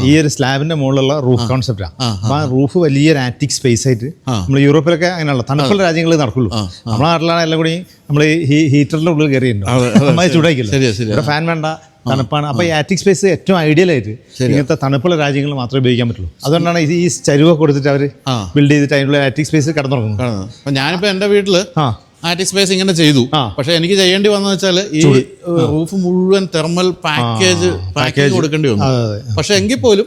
B: ഈ ഒരു സ്ലാബിന്റെ മുകളിലുള്ള റൂഫ് കോൺസെപ്റ്റാണ്. അപ്പൊ ആ റൂഫ് വലിയൊരു ആന്റിക് സ്പേസ് ആയിട്ട് നമ്മൾ യൂറോപ്പിലൊക്കെ അങ്ങനെയുള്ള തണുപ്പുള്ള രാജ്യങ്ങളിൽ നടക്കുള്ളൂ. നമ്മുടെ നാട്ടിലാണ് എല്ലാം കൂടി നമ്മൾ ഹീറ്ററിന്റെ ഉള്ളിൽ കയറിയിട്ടുണ്ടോ ചൂടാക്കില്ല. ഇവിടെ ഫാൻ വേണ്ട, തണുപ്പാണ്. അപ്പോൾ ഈ ആറ്റിക് സ്പേസ് ഏറ്റവും ഐഡിയൽ ആയിട്ട് ഇങ്ങനത്തെ തണുപ്പുള്ള രാജ്യങ്ങളിൽ മാത്രമേ ഉപയോഗിക്കാൻ പറ്റുള്ളൂ. അതുകൊണ്ടാണ് ഈ ചരിവ് കൊടുത്തിട്ട് അവർ ബിൽഡ് ചെയ്തിട്ട് അതിനുള്ള ആറ്റിക് സ്പേസ് കിടന്നുറങ്ങുന്നത്.
A: അപ്പോൾ ഞാനിപ്പോൾ എൻ്റെ വീട്ടിൽ ആറ്റിക് സ്പേസ് ഇങ്ങനെ ചെയ്തു. പക്ഷെ എനിക്ക് ചെയ്യേണ്ടി വന്നത് വെച്ചാൽ ഈ റൂഫ് മുഴുവൻ തെർമൽ പാക്കേജ് കൊടുക്കേണ്ടി വന്നു. പക്ഷെ എങ്കിൽ പോലും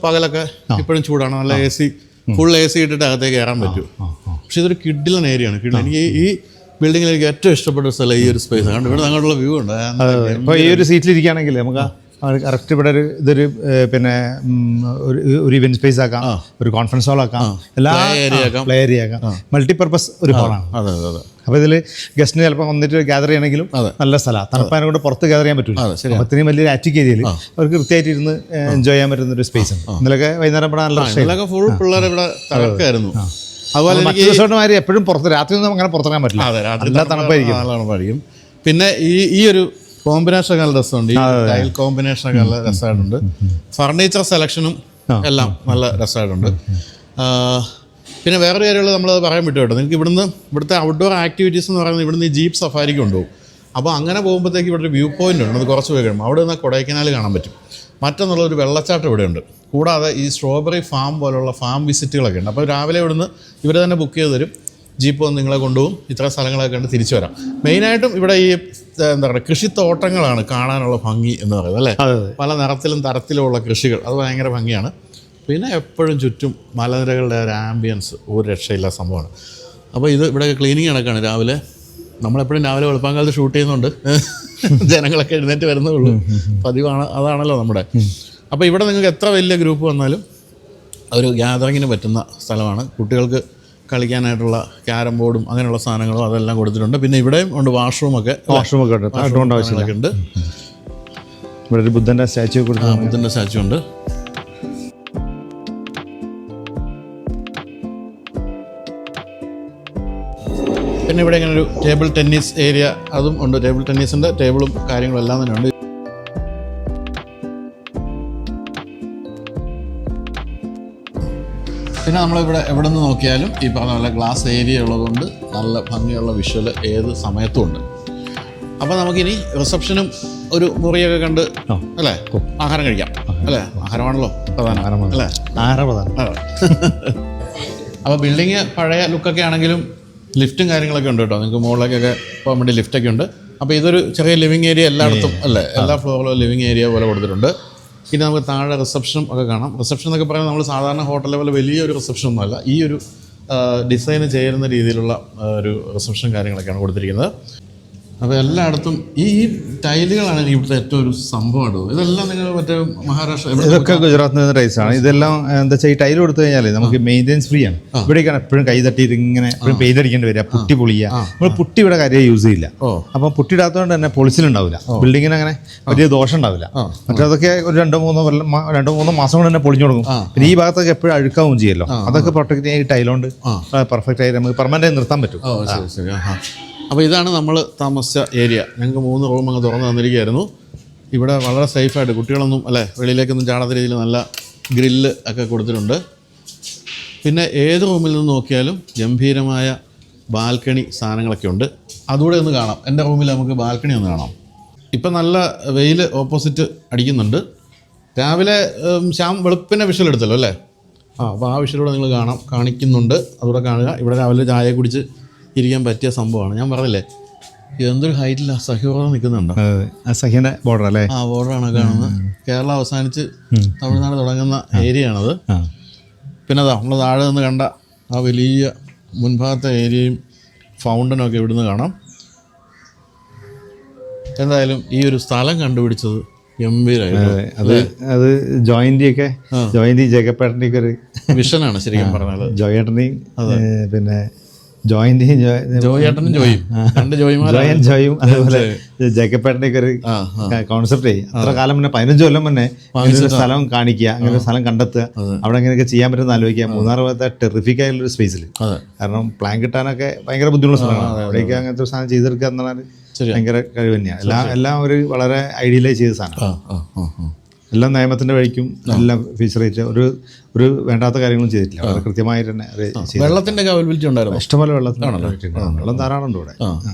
A: പകലൊക്കെ ഇപ്പോഴും ചൂടാണ്. നല്ല AC ഫുൾ AC ഇട്ടിട്ട് അകത്തേക്ക് കയറാൻ പറ്റും. പക്ഷെ ഇതൊരു കിഡിലൻ ഏരിയയാണ്. എനിക്ക് ഈ ബിൽഡിങ്ങിൽ എനിക്ക് ഏറ്റവും ഇഷ്ടപ്പെട്ട സ്ഥലം ഈ ഒരു സ്പേസ് ആണ്. ഇവിടെ അങ്ങോട്ടുള്ള വ്യൂ ഉണ്ട്.
B: ഇപ്പോൾ ഈ ഒരു സീറ്റിലിരിക്കുകയാണെങ്കിൽ നമുക്ക് കറക്റ്റ് ഇവിടെ ഇതൊരു പിന്നെ ഒരു ഇവന്റ് സ്പേസ് ആക്കാം, ഒരു കോൺഫറൻസ് ഹാൾ ആക്കാം, എല്ലാ പ്ലേ ഏരിയ ആക്കാം, മൾട്ടിപർപ്പസ് ഒരു ഹാളാണ്. അപ്പോൾ ഇതിൽ ഗസ്റ്റിന് ചിലപ്പോൾ വന്നിട്ട് ഗ്യാദർ ചെയ്യണമെങ്കിലും നല്ല സ്ഥലമാണ്. തണുപ്പാനെ കൊണ്ട് പുറത്ത് ഗ്യാദർ ചെയ്യാൻ പറ്റില്ല. അപ്പോൾ ഇത്രയും വലിയൊരു ആറ്റിക് ഏരിയയിൽ അവർക്ക് കൃത്യമായിട്ട് ഇരുന്ന് എൻജോയ് ചെയ്യാൻ പറ്റുന്ന ഒരു സ്പേസ് ഉണ്ട്. ഇന്നലൊക്കെ വൈകുന്നേരം ഇവിടെ നല്ല
A: ഫുൾ പിള്ളേർ ഇവിടെ തകർക്കായിരുന്നു.
B: അതുപോലെ മറ്റു റിസോർട്ടുമാര് എപ്പോഴും പുറത്ത് രാത്രി ഒന്നും അങ്ങനെ പുറത്തിറങ്ങാൻ പറ്റില്ല. നല്ല തണുപ്പായിരിക്കും.
A: പിന്നെ ഈ ഒരു കോമ്പിനേഷൻ നല്ല രസമുണ്ട്. ഈ ടൈൽ കോമ്പിനേഷനൊക്കെ നല്ല രസമായിട്ടുണ്ട്. ഫർണിച്ചർ സെലക്ഷനും എല്ലാം നല്ല രസമായിട്ടുണ്ട്. പിന്നെ വേറൊരു കാര്യമുള്ളത് നമ്മൾ പറയാൻ വിട്ടു കേട്ടോ. നിങ്ങൾക്ക് ഇവിടുത്തെ ഔട്ട്ഡോർ ആക്ടിവിറ്റീസ് എന്ന് പറയുന്നത് ഇവിടുന്ന് ഈ ജീപ്പ് സഫാരിക്ക് കൊണ്ടുപോകും. അപ്പോൾ അങ്ങനെ പോകുമ്പോഴത്തേക്ക് ഇവിടെ ഒരു വ്യൂ പോയിൻ്റ് ഉണ്ട്. അത് കുറച്ച് പോയി കഴിയുമ്പോൾ അവിടെ നിന്ന് കൊടൈക്കനാൽ കാണാൻ പറ്റും. മറ്റൊന്നുള്ളൊരു വെള്ളച്ചാട്ടം ഇവിടെയുണ്ട്. കൂടാതെ ഈ സ്ട്രോബെറി ഫാം പോലുള്ള ഫാം വിസിറ്റുകളൊക്കെ ഉണ്ട്. അപ്പോൾ രാവിലെ ഇവിടുന്ന് ഇവർ തന്നെ ബുക്ക് ചെയ്ത് തരും. ജീപ്പ് വന്ന് നിങ്ങളെ കൊണ്ടുപോകും. ഇത്ര സ്ഥലങ്ങളൊക്കെ കണ്ട് തിരിച്ചു വരാം. മെയിനായിട്ടും ഇവിടെ ഈ എന്താ പറയുക കൃഷിത്തോട്ടങ്ങളാണ് കാണാനുള്ള ഭംഗി എന്ന് പറയുന്നത് അല്ലേ. പല നിറത്തിലും തരത്തിലുമുള്ള കൃഷികൾ, അത് ഭയങ്കര ഭംഗിയാണ്. പിന്നെ എപ്പോഴും ചുറ്റും മലനിരകളുടെ ഒരു ആംബിയൻസ് ഒരു രക്ഷയില്ല സംഭവമാണ്. അപ്പോൾ ഇവിടെയൊക്കെ ക്ലീനിങ് നടക്കുകയാണ് രാവിലെ. നമ്മളെപ്പോഴും രാവിലെ വെളുപ്പാങ്കാലത്ത് ഷൂട്ട് ചെയ്യുന്നുണ്ട്. ജനങ്ങളൊക്കെ എഴുന്നേറ്റ് വരുന്നേ ഉള്ളൂ. പതിവാണ്, അതാണല്ലോ നമ്മുടെ. അപ്പോൾ ഇവിടെ നിങ്ങൾക്ക് എത്ര വലിയ ഗ്രൂപ്പ് വന്നാലും ഒരു ഗ്യാതറിങ്ങിന് പറ്റുന്ന സ്ഥലമാണ്. കുട്ടികൾക്ക് കളിക്കാനായിട്ടുള്ള ക്യാരം ബോർഡും അങ്ങനെയുള്ള സാധനങ്ങളും അതെല്ലാം കൊടുത്തിട്ടുണ്ട്. പിന്നെ ഇവിടെയും ഉണ്ട് വാഷ്റൂമൊക്കെ ഉണ്ട്.
B: ഇവിടെ ഒരു ബുദ്ധൻ്റെ സ്റ്റാച്ചു
A: ഉണ്ട്. പിന്നെ ഇവിടെ ഇങ്ങനെ ഒരു ടേബിൾ ടെന്നീസ് ഏരിയ അതും ഉണ്ട്. ടേബിൾ ടെന്നീസിൻ്റെ ടേബിളും കാര്യങ്ങളും എല്ലാം തന്നെ ഉണ്ട്. പിന്നെ നമ്മളിവിടെ എവിടെ നിന്ന് നോക്കിയാലും ഈ പറഞ്ഞ പോലെ ഗ്ലാസ് ഏരിയ ഉള്ളതുകൊണ്ട് നല്ല ഭംഗിയുള്ള വിഷ്വൽ ഏത് സമയത്തും ഉണ്ട്. അപ്പോൾ നമുക്കിനി റിസപ്ഷനും ഒരു മുറിയൊക്കെ കണ്ട് അല്ലേ ആഹാരം കഴിക്കാം അല്ലേ. ആഹാരമാണല്ലോ പ്രധാനം അല്ലേ. അപ്പോൾ ബിൽഡിങ് പഴയ ലുക്കൊക്കെ ആണെങ്കിലും ലിഫ്റ്റും കാര്യങ്ങളൊക്കെ ഉണ്ട് കേട്ടോ. നിങ്ങൾക്ക് മുകളിലേക്കൊക്കെ പോകാൻ വേണ്ടി ലിഫ്റ്റൊക്കെ ഉണ്ട്. അപ്പോൾ ഇതൊരു ചെറിയ ലിവിങ് ഏരിയ എല്ലായിടത്തും അല്ലേ, എല്ലാ ഫ്ലോറിലും ലിവിങ് ഏരിയ പോലെ കൊടുത്തിട്ടുണ്ട്. പിന്നെ നമുക്ക് താഴെ റിസപ്ഷനും ഒക്കെ കാണാം. റിസപ്ഷൻ എന്നൊക്കെ പറയുന്നത് നമ്മൾ സാധാരണ ഹോട്ടലിലെ പോലെ വലിയൊരു റിസപ്ഷനൊന്നുമല്ല. ഈ ഒരു ഡിസൈന് ചേരുന്ന രീതിയിലുള്ള ഒരു റിസപ്ഷൻ കാര്യങ്ങളൊക്കെയാണ് കൊടുത്തിരിക്കുന്നത്. അപ്പോൾ എല്ലായിടത്തും ഈ ടൈലുകളാണ് ഇവിടുത്തെ ഏറ്റവും ഒരു സംഭവമാണ്. ഇതെല്ലാം നിങ്ങൾ മറ്റേ മഹാരാഷ്ട്ര
B: ഇതൊക്കെ ഗുജറാത്തിൽ നിന്ന് ടൈൽസാണ്. ഇതെല്ലാം എന്താ വെച്ചാൽ ഈ ടൈൽ കൊടുത്തു കഴിഞ്ഞാൽ നമുക്ക് മെയിൻ്റെനൻസ് ഫ്രീ ആണ്. ഇവിടേക്കാണ് എപ്പോഴും കൈ തട്ടിയിട്ട് ഇങ്ങനെ എപ്പോഴും പെയിന്റ് അടിക്കേണ്ടി വരിക, പുട്ടി പൊളിയുക. നമ്മൾ പുട്ടി ഇവിടെ കാര്യം യൂസ് ചെയ്യില്ല. അപ്പം പുട്ടി ഇടാത്തതുകൊണ്ട് തന്നെ പൊളിച്ചിലുണ്ടാവില്ല, ബിൽഡിങ്ങിന് അങ്ങനെ വലിയ ദോഷം ഉണ്ടാവില്ല. മറ്റേതൊക്കെ ഒരു 2-3 മാസം കൊണ്ട് തന്നെ പൊളിഞ്ഞു കൊടുക്കും. പിന്നെ ഈ ഭാഗത്തൊക്കെ എപ്പോഴും അഴുക്കാവും ചെയ്യല്ലോ, അതൊക്കെ പ്രൊട്ടക്ട് ചെയ്യാൻ ഈ ടൈലുകൊണ്ട് പെർഫെക്റ്റ് ആയിട്ട് നമുക്ക് പെർമനന്റ് നിർത്താൻ പറ്റും.
A: അപ്പോൾ ഇതാണ് നമ്മൾ താമസിച്ച ഏരിയ. ഞങ്ങൾക്ക് 3 റൂം അങ്ങ് തുറന്ന് തന്നിരിക്കുകയായിരുന്നു. ഇവിടെ വളരെ സേഫായിട്ട് കുട്ടികളൊന്നും വെളിയിലേക്കൊന്നും ചാടാത്ത രീതിയിൽ നല്ല ഗ്രില്ല് ഒക്കെ കൊടുത്തിട്ടുണ്ട്. പിന്നെ ഏത് റൂമിൽ നിന്ന് നോക്കിയാലും ഗംഭീരമായ ബാൽക്കണി സാധനങ്ങളൊക്കെ ഉണ്ട്. അതുകൂടെ ഒന്ന് കാണാം. എൻ്റെ റൂമിൽ നമുക്ക് ബാൽക്കണി ഒന്ന് കാണാം. ഇപ്പം നല്ല വെയിൽ ഓപ്പോസിറ്റ് അടിക്കുന്നുണ്ട്. രാവിലെ ശ്യാം വെളുപ്പിനെ വിഷ്വൽ എടുത്തല്ലോ അല്ലേ? അപ്പോൾ ആ വിഷ്വലൂടെ നിങ്ങൾ കാണിക്കുന്നുണ്ട്. അതുകൂടെ കാണുക. ഇവിടെ രാവിലെ ചായ കുടിച്ച് ഇരിക്കാൻ പറ്റിയ സംഭവമാണ്. ഞാൻ പറഞ്ഞില്ലേ, ഇതെന്തൊരു ഹൈറ്റിൽ സഹ്യപ്രദം നിൽക്കുന്നുണ്ടോ?
B: സഹ്യൻ്റെ ബോർഡർ അല്ലേ?
A: ആ ബോർഡറാണ് കാണുന്നത്. കേരള അവസാനിച്ച് തമിഴ്നാട് തുടങ്ങുന്ന ഏരിയയാണത്. പിന്നെ അതാ നമ്മൾ താഴെ നിന്ന് കണ്ട ആ വലിയ മുൻഭാഗത്തെ ഏരിയയും ഫൗണ്ടനും ഒക്കെ ഇവിടുന്ന് കാണാം. എന്തായാലും ഈ ഒരു സ്ഥലം കണ്ടുപിടിച്ചത് ഗംഭീരമായിരുന്നു.
B: അത് ജോയിൻ്റി ജേക്കപ്പേട്ടൻ്റെ ഒക്കെ ഒരു
A: വിഷനാണ് ശരിക്കും പറഞ്ഞാൽ.
B: ജോയേട്ടനെയും പിന്നെ ജോയേട്ടനും ജോയും അതുപോലെ ജേക്കപ്പേട്ടൻ്റെ ഒക്കെ ഒരു കോൺസെപ്റ്റ്. അത്ര കാലം മുന്നേ 15 കൊല്ലം മുന്നേ ഒരു സ്ഥലം കാണിക്കുക, അങ്ങനെ ഒരു സ്ഥലം കണ്ടെത്തുക, അവിടെ അങ്ങനെയൊക്കെ ചെയ്യാൻ പറ്റുന്ന ആലോചിക്കുക. മൂന്നാർ ഭാഗത്തെ ടെറിഫിക് ആയിട്ടുള്ള ഒരു സ്പേസിൽ, കാരണം പ്ലാൻ കിട്ടാനൊക്കെ ഭയങ്കര ബുദ്ധിമുട്ടുള്ള സ്ഥലമാണ്. അവിടേക്ക് അങ്ങനത്തെ ഒരു സാധനം ചെയ്തെടുക്കുക എന്നാണ് ഭയങ്കര കഴിവ് തന്നെയാണ്. എല്ലാം ഒരു വളരെ ഐഡിയലൈസ് ചെയ്ത സാധനം. എല്ലാം നിയമത്തിൻ്റെ വഴിക്കും എല്ലാം ഫീച്ചറേറ്റ് ഒരു വേണ്ടാത്ത കാര്യങ്ങളും ചെയ്തിട്ടില്ല. വളരെ കൃത്യമായിട്ട് തന്നെ
A: വെള്ളത്തിൻ്റെ അവൈലബിലിറ്റി ഉണ്ടായിരുന്നു.
B: ഇഷ്ടംപോലെ വെള്ളം ധാരാളമുണ്ട് ഇവിടെ.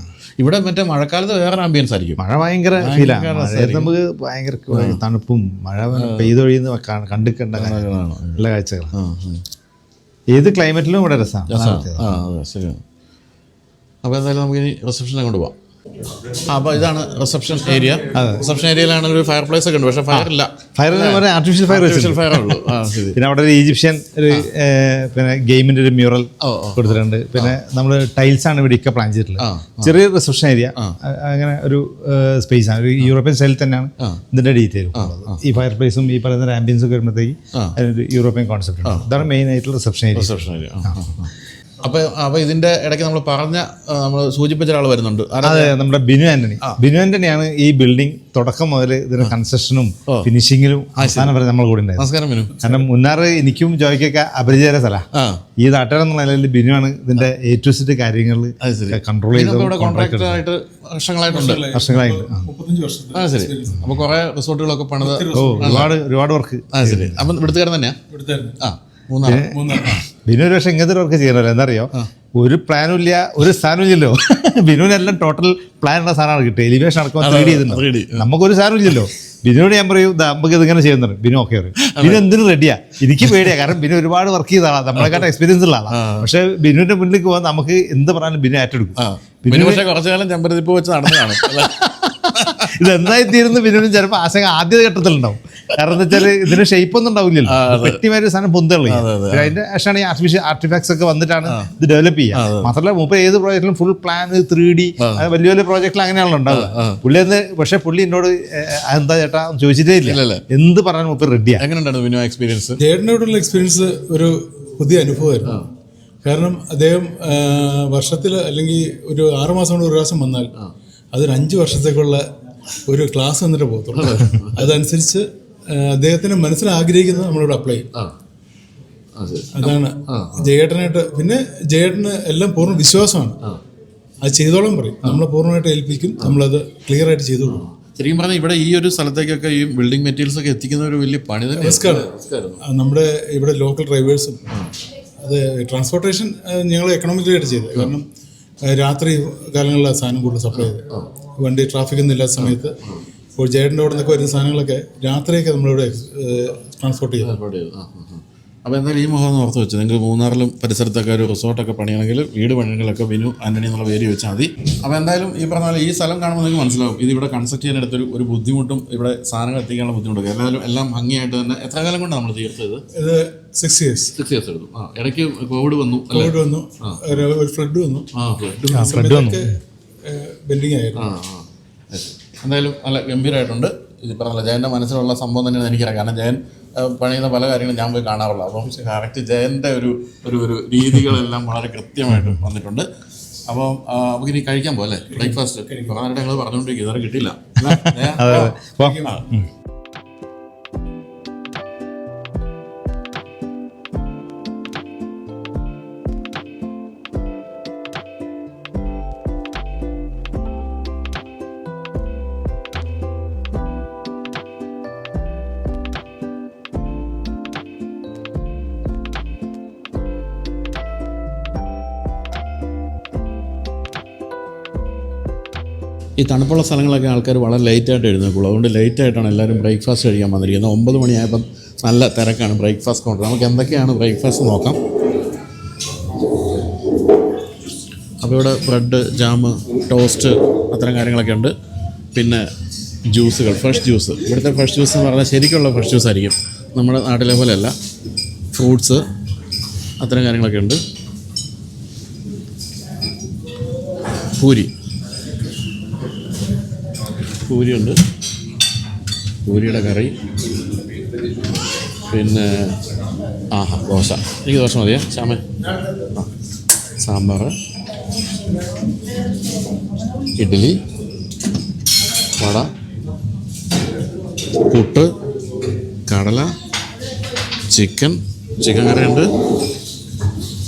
A: ഇവിടെ മറ്റേ മഴക്കാലത്ത് വേറെ ആംബിയൻസ് ആയിരിക്കും.
B: മഴ ഭയങ്കര ഫീലാണ്. നമുക്ക് ഭയങ്കര തണുപ്പും മഴ പെയ്തൊഴിയുന്ന കണ്ടിക്കണ്ട നല്ല കാഴ്ചകൾ. ഏത് ക്ലൈമറ്റിലും ഇവിടെ രസമാണ്.
A: ശരി. അപ്പോൾ എന്തായാലും നമുക്ക് ഇനി റിസപ്ഷനെ കൊണ്ടുപോകാം. അപ്പോൾ ഇതാണ് റിസപ്ഷൻ ഏരിയ. റിസപ്ഷൻ ഏരിയയിലാണ് ഒരു ഫയർ പ്ലേസ് ഒക്കെ ഉണ്ട്, പക്ഷേ
B: ആർട്ടിഫിഷ്യൽ ഫയർ ഉള്ളൂ. പിന്നെ അവിടെ ഒരു ഈജിപ്ഷ്യൻ ഒരു പിന്നെ ഗെയിമിന്റെ ഒരു മ്യൂറൽ കൊടുത്തിട്ടുണ്ട്. പിന്നെ നമ്മൾ ടൈൽസ് ആണ് ഇവിടെ ഒക്കെ പ്ലാൻ ചെയ്തിട്ടുള്ളത്. ചെറിയ റിസപ്ഷൻ ഏരിയ, അങ്ങനെ ഒരു സ്പേസ് ആണ്. ഒരു യൂറോപ്യൻ സ്റ്റൈലിൽ തന്നെയാണ് ഇതിന്റെ ഡീറ്റെയിൽ. ഈ ഫയർ പ്ലേസും ഈ പറയുന്ന ആംബിയൻസും ഒക്കെ വരുമ്പോഴത്തേക്ക് അതിനൊരു യൂറോപ്യൻ കോൺസെപ്റ്റ് ഉണ്ട്. ഇതാണ് മെയിൻ ആയിട്ടുള്ള റിസപ്ഷൻ ഏരിയ.
A: അപ്പോൾ ഇതിന്റെ ഇടയ്ക്ക് നമ്മൾ സൂചിപ്പിച്ച ഒരാൾ വരുന്നുണ്ട്.
B: അതെ, നമ്മുടെ ബിനു ആന്റണിയാണ് ഈ ബിൽഡിംഗ് തുടക്കം മുതൽ ഇതിന്റെ കൺസ്ട്രക്ഷനും ഫിനിഷിങ്ങിലും അവസാനം വരെ നമ്മൾ കൂടെ ഉണ്ടായിരുന്നു.
A: നമസ്കാരം ബിനു.
B: കാരണം മുന്നാർ എനിക്കും ജോയ്ക്കൊക്കെ അപരിചിത സ്ഥലമാണ്. ഈ നാട്ടുകാർ എന്നുള്ള നിലയിൽ ബിനു ആണ് ഇതിന്റെ A to Z കാര്യങ്ങൾ കൺട്രോൾ ചെയ്ത് വർഷങ്ങളായിട്ടുണ്ട്.
A: അപ്പോൾ കുറെ റിസോർട്ടുകളൊക്കെ പണിത്
B: ഒരുപാട് വർക്ക്.
A: അപ്പം ഇവിടുത്തുകാരൻ തന്നെയാ?
B: ബിനു ഒരു പക്ഷേ ഇങ്ങനത്തെ വർക്ക് ചെയ്യണല്ലോ. എന്താ ഒരു പ്ലാനും ഇല്ല, ഒരു സ്ഥാനവും ഇല്ലല്ലോ. ബിനുവിനെല്ലാം ടോട്ടൽ പ്ലാൻ ഉള്ള സാധനമാണ് കിട്ടുക. എലിവേഷൻ അടക്കം 3D ചെയ്തിട്ടുണ്ട്. നമുക്കൊരു സാധനം ഇല്ലല്ലോ. ബിനുവിനോട് ഞാൻ പറയും നമുക്ക് ഇതിങ്ങനെ ചെയ്യുന്നുണ്ട്. ബിനു ഓക്കെ പറയും. ബിനു എന്തിനും റെഡിയാ. എനിക്ക് പേടിയാ, കാരണം ബിനു ഒരുപാട് വർക്ക് ചെയ്ത ആളാണ്, നമ്മളെക്കാട്ട് എക്സ്പീരിയൻസ് ഉള്ള ആളാണ്. പക്ഷെ ബിനുവിന്റെ മുന്നിലേക്ക് പോകാൻ നമുക്ക് എന്ത് പറഞ്ഞാലും ബിനു ഏറ്റെടുക്കും.
A: കുറച്ചു കാലം ചെമ്പരത്തിപ്പ് വെച്ച് നടന്നു കാണും.
B: ഇതെന്തായി തീരുന്നു ബിനുവിന് ചിലപ്പോൾ ആശങ്ക ആദ്യ ഘട്ടത്തിലുണ്ടാവും. കാരണം എന്താ വെച്ചാൽ ഇതിന് ഷേപ്പ് ഒന്നും ഉണ്ടാവില്ലല്ലോ, വ്യക്തിമായൊരു സാധനം പൊന്തുള്ളൂ. അതിന്റെ ശേഷമാണ് ഈ ആർട്ടിഫിഷ്യൽ ആർട്ടിഫാക്ട്സ് ഒക്കെ വന്നിട്ടാണ് ഇത് ഡെവലപ്പ് ചെയ്യുക. മാത്രമല്ല മൂപ്പർ ഏത് പ്രോജക്റ്റിലും ഫുൾ പ്ലാൻ 3D വലിയ വലിയ പ്രോജക്റ്റിൽ അങ്ങനെയാണല്ലോ ഉണ്ടാവുക. പുള്ളി പക്ഷെ പുള്ളി എന്നോട് എന്താ ചേട്ടാ ചോദിച്ചിട്ടേ ഇല്ല, എന്ത് പറയാൻ മൂപ്പർ റെഡിയാണ്.
A: എങ്ങനെയുണ്ടായിരുന്നു എക്സ്പീരിയൻസ്?
C: ചേട്ടനോടുള്ള എക്സ്പീരിയൻസ് ഒരു പുതിയ അനുഭവമായിരുന്നു. കാരണം അദ്ദേഹം വർഷത്തിൽ അല്ലെങ്കിൽ ഒരു 6 മാസം കൊണ്ട് ഒരു പ്രാവശ്യം വന്നാൽ അതൊരു 5 വർഷത്തേക്കുള്ള ഒരു ക്ലാസ് വന്നിട്ട് പോകത്തുള്ളൂ. അതനുസരിച്ച് അദ്ദേഹത്തിന് മനസ്സിൽ ആഗ്രഹിക്കുന്നത് നമ്മളിവിടെ അപ്ലൈ ചെയ്യും. അതാണ് ജയേട്ടനായിട്ട്. പിന്നെ ജയേട്ടന് എല്ലാം പൂർണ്ണ വിശ്വാസമാണ്. അത് ചെയ്തോളം പറയും, നമ്മളെ പൂർണ്ണമായിട്ട് ഏൽപ്പിക്കും, നമ്മളത് ക്ലിയർ ആയിട്ട് ചെയ്തോളും.
A: ശരിക്കും പറഞ്ഞാൽ ഇവിടെ ഈ ഒരു സ്ഥലത്തേക്കൊക്കെ ഈ ബിൽഡിംഗ് മെറ്റീരിയൽസ് ഒക്കെ എത്തിക്കുന്ന ഒരു വലിയ പണി തന്നെ.
C: നമ്മുടെ ഇവിടെ ലോക്കൽ ഡ്രൈവേഴ്സും അത് ട്രാൻസ്പോർട്ടേഷൻ ഞങ്ങൾ എക്കണോമിക്കലായിട്ട് ചെയ്തത്. കാരണം രാത്രി കാലങ്ങളിലാണ് സാധനം കൂടുതൽ സപ്ലൈ ചെയ്തത്. വണ്ടി ട്രാഫിക് ഒന്നും ഇല്ലാത്ത സമയത്ത് ഇപ്പോൾ ജേട്ടൻ്റെ അവിടെ നിന്നൊക്കെ വരുന്ന സാധനങ്ങളൊക്കെ രാത്രിയൊക്കെ നമ്മളിവിടെ ട്രാൻസ്പോർട്ട് ചെയ്തു.
A: അപ്പോൾ എന്തായാലും ഈ മുഖം ഓർത്ത് വെച്ച് നിങ്ങൾക്ക് മൂന്നാറിലും പരിസരത്തൊക്കെ ഒരു റിസോർട്ടൊക്കെ പണിയണമെങ്കിൽ വീട് പണികളൊക്കെ ബിനു ആൻ്റണി എന്നുള്ള പേര് വെച്ചാൽ മതി. അപ്പോൾ എന്തായാലും ഈ പറഞ്ഞ പോലെ ഈ സ്ഥലം കാണുമ്പോൾ നിങ്ങൾക്ക് മനസ്സിലാവും ഇതിവിടെ കൺസ്ട്രക്ട് ചെയ്യാനെടുത്തൊരു ഒരു ബുദ്ധിമുട്ടും ഇവിടെ സാധനങ്ങൾ എത്തിക്കാനുള്ള ബുദ്ധിമുട്ടൊക്കെ. എല്ലാവരും എല്ലാം ഭംഗിയായിട്ട് തന്നെ. എത്ര കാലം കൊണ്ട് നമ്മൾ തീർത്തത്?
C: ഇത് 6 years
A: എടുത്തു. ഇടയ്ക്ക് കോവിഡ് വന്നു,
C: ഒരു ഫ്ലഡ് വന്നു. പെൻഡിങ് ആയിരുന്നു.
A: എന്തായാലും നല്ല ഗംഭീരമായിട്ടുണ്ട്. ഇത് പറഞ്ഞില്ല, ജയൻ്റെ മനസ്സിലുള്ള സംഭവം തന്നെയാണ് എനിക്കറിയാം. കാരണം ജയൻ പണിയുന്ന പല കാര്യങ്ങളും ഞാൻ പോയി കാണാറുള്ളൂ. അപ്പം കറക്റ്റ് ജയൻ്റെ ഒരു രീതികളെല്ലാം വളരെ കൃത്യമായിട്ട് വന്നിട്ടുണ്ട്. അപ്പം നമുക്ക് ഇനി കഴിക്കാൻ പോലെ ബ്രേക്ക്ഫാസ്റ്റ് പറഞ്ഞിട്ട് ഞങ്ങൾ പറഞ്ഞുകൊണ്ടിരിക്കും, ഇതുവരെ കിട്ടിയില്ല. ഈ തണുപ്പുള്ള സ്ഥലങ്ങളൊക്കെ ആൾക്കാർ വളരെ ലേറ്റായിട്ട് എഴുന്നേക്കുള്ളൂ. അതുകൊണ്ട് ലേറ്റായിട്ടാണ് എല്ലാവരും ബ്രേക്ക്ഫാസ്റ്റ് കഴിക്കാൻ വന്നിരിക്കുന്നത്. 9 മണിയായപ്പം നല്ല തിരക്കാണ് ബ്രേക്ക്ഫാസ്റ്റ് കൗണ്ടർ. നമുക്ക് എന്തൊക്കെയാണ് ബ്രേക്ക്ഫാസ്റ്റ് നോക്കാം. അപ്പോൾ ഇവിടെ ബ്രെഡ്, ജാം, ടോസ്റ്റ് അത്തരം കാര്യങ്ങളൊക്കെ ഉണ്ട്. പിന്നെ ജ്യൂസുകൾ, ഫ്രഷ് ജ്യൂസ്. ഇവിടുത്തെ ഫ്രഷ് ജ്യൂസ് എന്ന് പറഞ്ഞാൽ ശരിക്കുള്ള ഫ്രഷ് ജ്യൂസ് ആയിരിക്കും, നമ്മുടെ നാട്ടിലെ പോലെയല്ല. ഫ്രൂട്ട്സ് അത്തരം കാര്യങ്ങളൊക്കെ ഉണ്ട്. പൂരിയുണ്ട്, പൂരിയുടെ കറി. പിന്നെ ദോശ. എനിക്ക് ദോശ മതിയാ ശ്യാമേ? സാമ്പാർ, ഇഡ്ഡലി, വട, പുട്ട്, കടല, ചിക്കൻ കറിയുണ്ട്.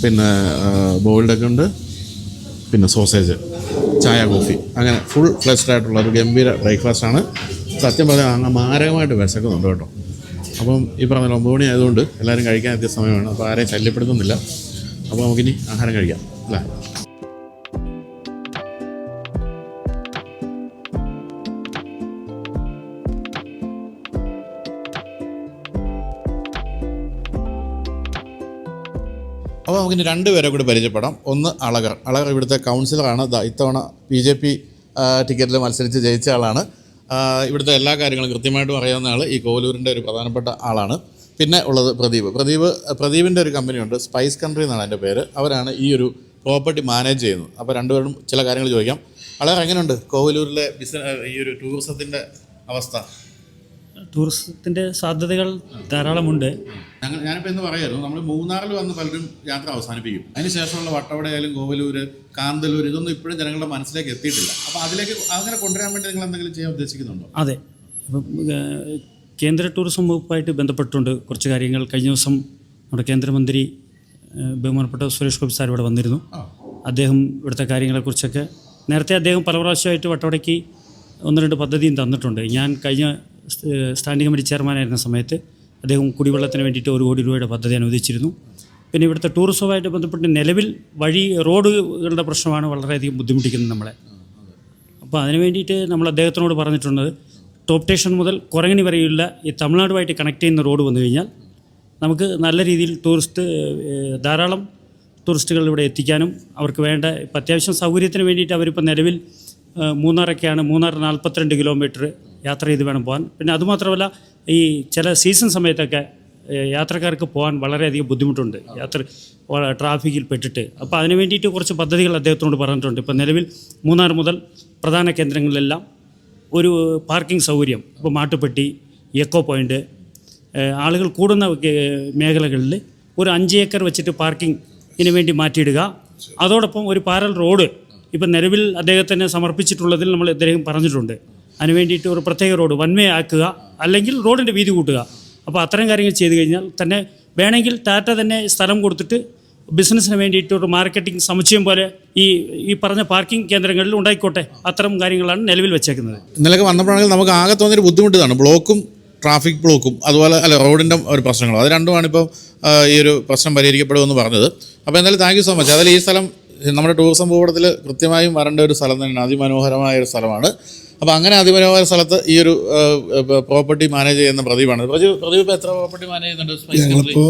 A: പിന്നെ ബോയിൽഡൊക്കെ ഉണ്ട്. പിന്നെ സോസേജ്, ചായ, കോഫി, അങ്ങനെ ഫുൾ ഫ്ലെഷ്ഡ് ആയിട്ടുള്ള ഒരു ഗംഭീര ബ്രേക്ക്ഫാസ്റ്റാണ്. സത്യം പറഞ്ഞാൽ അങ്ങ് മാരകമായിട്ട് വിശക്കുന്നുണ്ട് കേട്ടോ. അപ്പം ഈ പറഞ്ഞ 9 മണി ആയതുകൊണ്ട് എല്ലാവരും കഴിക്കാൻ എത്തിയ സമയമാണ്. അപ്പോൾ ആരെയും ശല്യപ്പെടുത്തുന്നില്ല. അപ്പോൾ നമുക്കിനി ആഹാരം കഴിക്കാം അല്ലേ? അപ്പോൾ നമുക്കിനി 2 പേരെ കൂടി പരിചയപ്പെടാം. ഒന്ന് അളകർ ഇവിടുത്തെ കൗൺസിലറാണ്. ഇത്തവണ BJP ടിക്കറ്റിൽ മത്സരിച്ച് ജയിച്ച ആളാണ്. ഇവിടുത്തെ എല്ലാ കാര്യങ്ങളും കൃത്യമായിട്ടും അറിയാവുന്ന ആൾ, ഈ കോവലൂരിൻ്റെ ഒരു പ്രധാനപ്പെട്ട ആളാണ്. പിന്നെ ഉള്ളത് പ്രദീപിൻ്റെ ഒരു കമ്പനിയുണ്ട്, സ്പൈസ് കൺട്രി എന്നാണ് അതിൻ്റെ പേര്. അവരാണ് ഈ ഒരു പ്രോപ്പർട്ടി മാനേജ് ചെയ്യുന്നത്. അപ്പോൾ രണ്ടുപേരും ചില കാര്യങ്ങൾ ചോദിക്കാം. അളകർ, എങ്ങനെയുണ്ട് കോവലൂരിലെ ഈ ഒരു ടൂറിസത്തിൻ്റെ അവസ്ഥ?
D: ടൂറിസത്തിൻ്റെ സാധ്യതകൾ ധാരാളമുണ്ട്.
A: ഞാനിപ്പോൾ എന്ന് പറയായിരുന്നു, നമ്മൾ മൂന്നാറിൽ വന്ന് പലരും യാത്ര അവസാനിപ്പിക്കും. അതിനുശേഷമുള്ള വട്ടവടയായാലും കോവലൂര്, കാന്തല്ലൂർ, ഇതൊന്നും ഇപ്പോഴും ജനങ്ങളുടെ മനസ്സിലേക്ക് എത്തിയിട്ടില്ല. അപ്പോൾ അതിലേക്ക് അങ്ങനെ കൊണ്ടുവരാൻ വേണ്ടി നിങ്ങൾ എന്തെങ്കിലും ചെയ്യാൻ ഉദ്ദേശിക്കുന്നുണ്ടോ?
D: അതെ, ഇപ്പം കേന്ദ്ര ടൂറിസം വകുപ്പായിട്ട് ബന്ധപ്പെട്ടുകൊണ്ട് കുറച്ച് കാര്യങ്ങൾ കഴിഞ്ഞ ദിവസം നമ്മുടെ കേന്ദ്രമന്ത്രി ബഹുമാനപ്പെട്ട സുരേഷ് ഗോപി സാർ ഇവിടെ വന്നിരുന്നു. അദ്ദേഹം ഇവിടുത്തെ കാര്യങ്ങളെക്കുറിച്ചൊക്കെ നേരത്തെ അദ്ദേഹം പല പ്രാവശ്യമായിട്ട് വട്ടവടയ്ക്ക് 1-2 പദ്ധതിയും തന്നിട്ടുണ്ട്. ഞാൻ കഴിഞ്ഞ സ്റ്റാൻഡിംഗ് കമ്മിറ്റി ചെയർമാനായിരുന്ന സമയത്ത് അദ്ദേഹം കുടിവെള്ളത്തിന് വേണ്ടിയിട്ട് 1 കോടി രൂപയുടെ പദ്ധതി അനുവദിച്ചിരുന്നു. പിന്നെ ഇവിടുത്തെ ടൂറിസവുമായിട്ട് ബന്ധപ്പെട്ട് നിലവിൽ റോഡുകളുടെ പ്രശ്നമാണ് വളരെയധികം ബുദ്ധിമുട്ടിക്കുന്നത് നമ്മളെ. അപ്പോൾ അതിന് വേണ്ടിയിട്ട് നമ്മൾ അദ്ദേഹത്തിനോട് പറഞ്ഞിട്ടുള്ളത്, ടോപ്പ് സ്റ്റേഷൻ മുതൽ കുറങ്ങണി വരെയുള്ള ഈ തമിഴ്നാടുമായിട്ട് കണക്ട് ചെയ്യുന്ന റോഡ് വന്നു കഴിഞ്ഞാൽ നമുക്ക് നല്ല രീതിയിൽ ധാരാളം ടൂറിസ്റ്റുകൾ ഇവിടെ എത്തിക്കാനും അവർക്ക് വേണ്ട ഇപ്പം അത്യാവശ്യം സൗകര്യത്തിന് വേണ്ടിയിട്ട് അവരിപ്പോൾ നിലവിൽ മൂന്നാറൊക്കെയാണ്. മൂന്നാർ 42 കിലോമീറ്റർ യാത്ര ചെയ്ത് വേണം പോകാൻ. പിന്നെ അതുമാത്രമല്ല, ഈ ചില സീസൺ സമയത്തൊക്കെ യാത്രക്കാർക്ക് പോകാൻ വളരെയധികം ബുദ്ധിമുട്ടുണ്ട്, ട്രാഫിക്കിൽ പെട്ടിട്ട്. അപ്പോൾ അതിന് വേണ്ടിയിട്ട് കുറച്ച് പദ്ധതികൾ അദ്ദേഹത്തിനോട് പറഞ്ഞിട്ടുണ്ട്. ഇപ്പോൾ നിലവിൽ മൂന്നാർ മുതൽ പ്രധാന കേന്ദ്രങ്ങളിലെല്ലാം ഒരു പാർക്കിംഗ് സൗകര്യം, ഇപ്പോൾ മാട്ടുപ്പെട്ടി, എക്കോ പോയിൻ്റ്, ആളുകൾ കൂടുന്ന മേഖലകളിൽ ഒരു 5 ഏക്കർ വെച്ചിട്ട് പാർക്കിങ്ങിന് വേണ്ടി മാറ്റിയിടുക. അതോടൊപ്പം ഒരു പാരൽ റോഡ് ഇപ്പം നിലവിൽ അദ്ദേഹത്തിന് സമർപ്പിച്ചിട്ടുള്ളതിൽ നമ്മൾ അദ്ദേഹം പറഞ്ഞിട്ടുണ്ട്. അതിന് വേണ്ടിയിട്ട് ഒരു പ്രത്യേക റോഡ് വൺവേ ആക്കുക, അല്ലെങ്കിൽ റോഡിൻ്റെ വീതി കൂട്ടുക. അപ്പോൾ അത്തരം കാര്യങ്ങൾ ചെയ്തു കഴിഞ്ഞാൽ തന്നെ വേണമെങ്കിൽ ടാറ്റ തന്നെ സ്ഥലം കൊടുത്തിട്ട് ബിസിനസ്സിന് വേണ്ടിയിട്ട് ഒരു മാർക്കറ്റിംഗ് സമുച്ചയം പോലെ ഈ പറഞ്ഞ പാർക്കിംഗ് കേന്ദ്രങ്ങളിൽ ഉണ്ടായിക്കോട്ടെ. അത്തരം കാര്യങ്ങളാണ് നിലവിൽ വെച്ചേക്കുന്നത്.
A: ഇന്നലെ വന്നപ്പോഴാണെങ്കിൽ നമുക്ക് ആകെ തോന്നിയൊരു ബുദ്ധിമുട്ടാണ് ബ്ലോക്കും, ട്രാഫിക് ബ്ലോക്കും, അതുപോലെ റോഡിൻ്റെ ഒരു പ്രശ്നങ്ങളും. അത് രണ്ടുമാണ് ഇപ്പോൾ ഈ ഒരു പ്രശ്നം പരിഹരിക്കപ്പെടുമെന്ന് പറഞ്ഞത്. അപ്പോൾ എന്തായാലും താങ്ക് യു സോ മച്ച്. അതിൽ ഈ സ്ഥലം നമ്മുടെ ടൂറിസം ഭൂപടത്തിൽ കൃത്യമായും വരേണ്ട ഒരു സ്ഥലം തന്നെയാണ്. അതിമനോഹരമായ ഒരു സ്ഥലമാണ്. അപ്പോൾ അങ്ങനെ അതിമനോഹര സ്ഥലത്ത് ഈ ഒരു പ്രോപ്പർട്ടി മാനേജ് ചെയ്യുന്ന പ്രദീപാണ്. പ്രദീപ് ഇപ്പോൾ എത്ര പ്രോപ്പർട്ടി മാനേജ് ചെയ്യുന്നുണ്ട്?
E: ഞങ്ങളിപ്പോൾ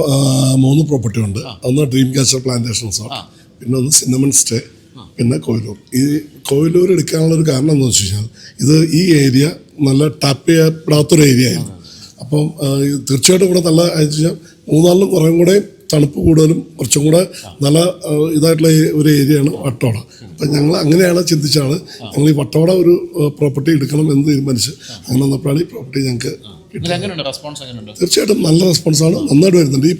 E: 3 പ്രോപ്പർട്ടി ഉണ്ട്. ഒന്ന് ഡ്രീം കാച്ചർ പ്ലാന്റേഷൻ റിസോർട്ട്, പിന്നെ ഒന്ന് സിന്നമൺ സ്റ്റേ, പിന്നെ കോവിലൂർ. ഈ കോവിലൂർ എടുക്കാനുള്ള ഒരു കാരണം എന്താണെന്ന് വെച്ച് കഴിഞ്ഞാൽ ഇത് ഈ ഏരിയ നല്ല ടാപ്പ് ചെയ്യപ്പെടാത്തൊരു ഏരിയ ആയിരുന്നു. അപ്പം തീർച്ചയായിട്ടും ഇവിടെ നല്ല വെച്ചാൽ മൂന്നാറിലും കുറേ കൂടെ തണുപ്പ് കൂടുതലും കുറച്ചും കൂടെ നല്ല ഇതായിട്ടുള്ള ഒരു ഏരിയയാണ് വട്ടവട. അപ്പം ഞങ്ങൾ അങ്ങനെയാണ് ചിന്തിച്ചാണ് ഞങ്ങൾ ഈ വട്ടവട ഒരു പ്രോപ്പർട്ടി എടുക്കണം എന്ന് തീരുമാനിച്ച് അങ്ങനെ വന്നപ്പോഴാണ് ഈ പ്രോപ്പർട്ടി ഞങ്ങൾക്ക് തീർച്ചയായിട്ടും നല്ല റെസ്പോൺസാണ്, നന്നായിട്ട് വരുന്നുണ്ട്. ഈ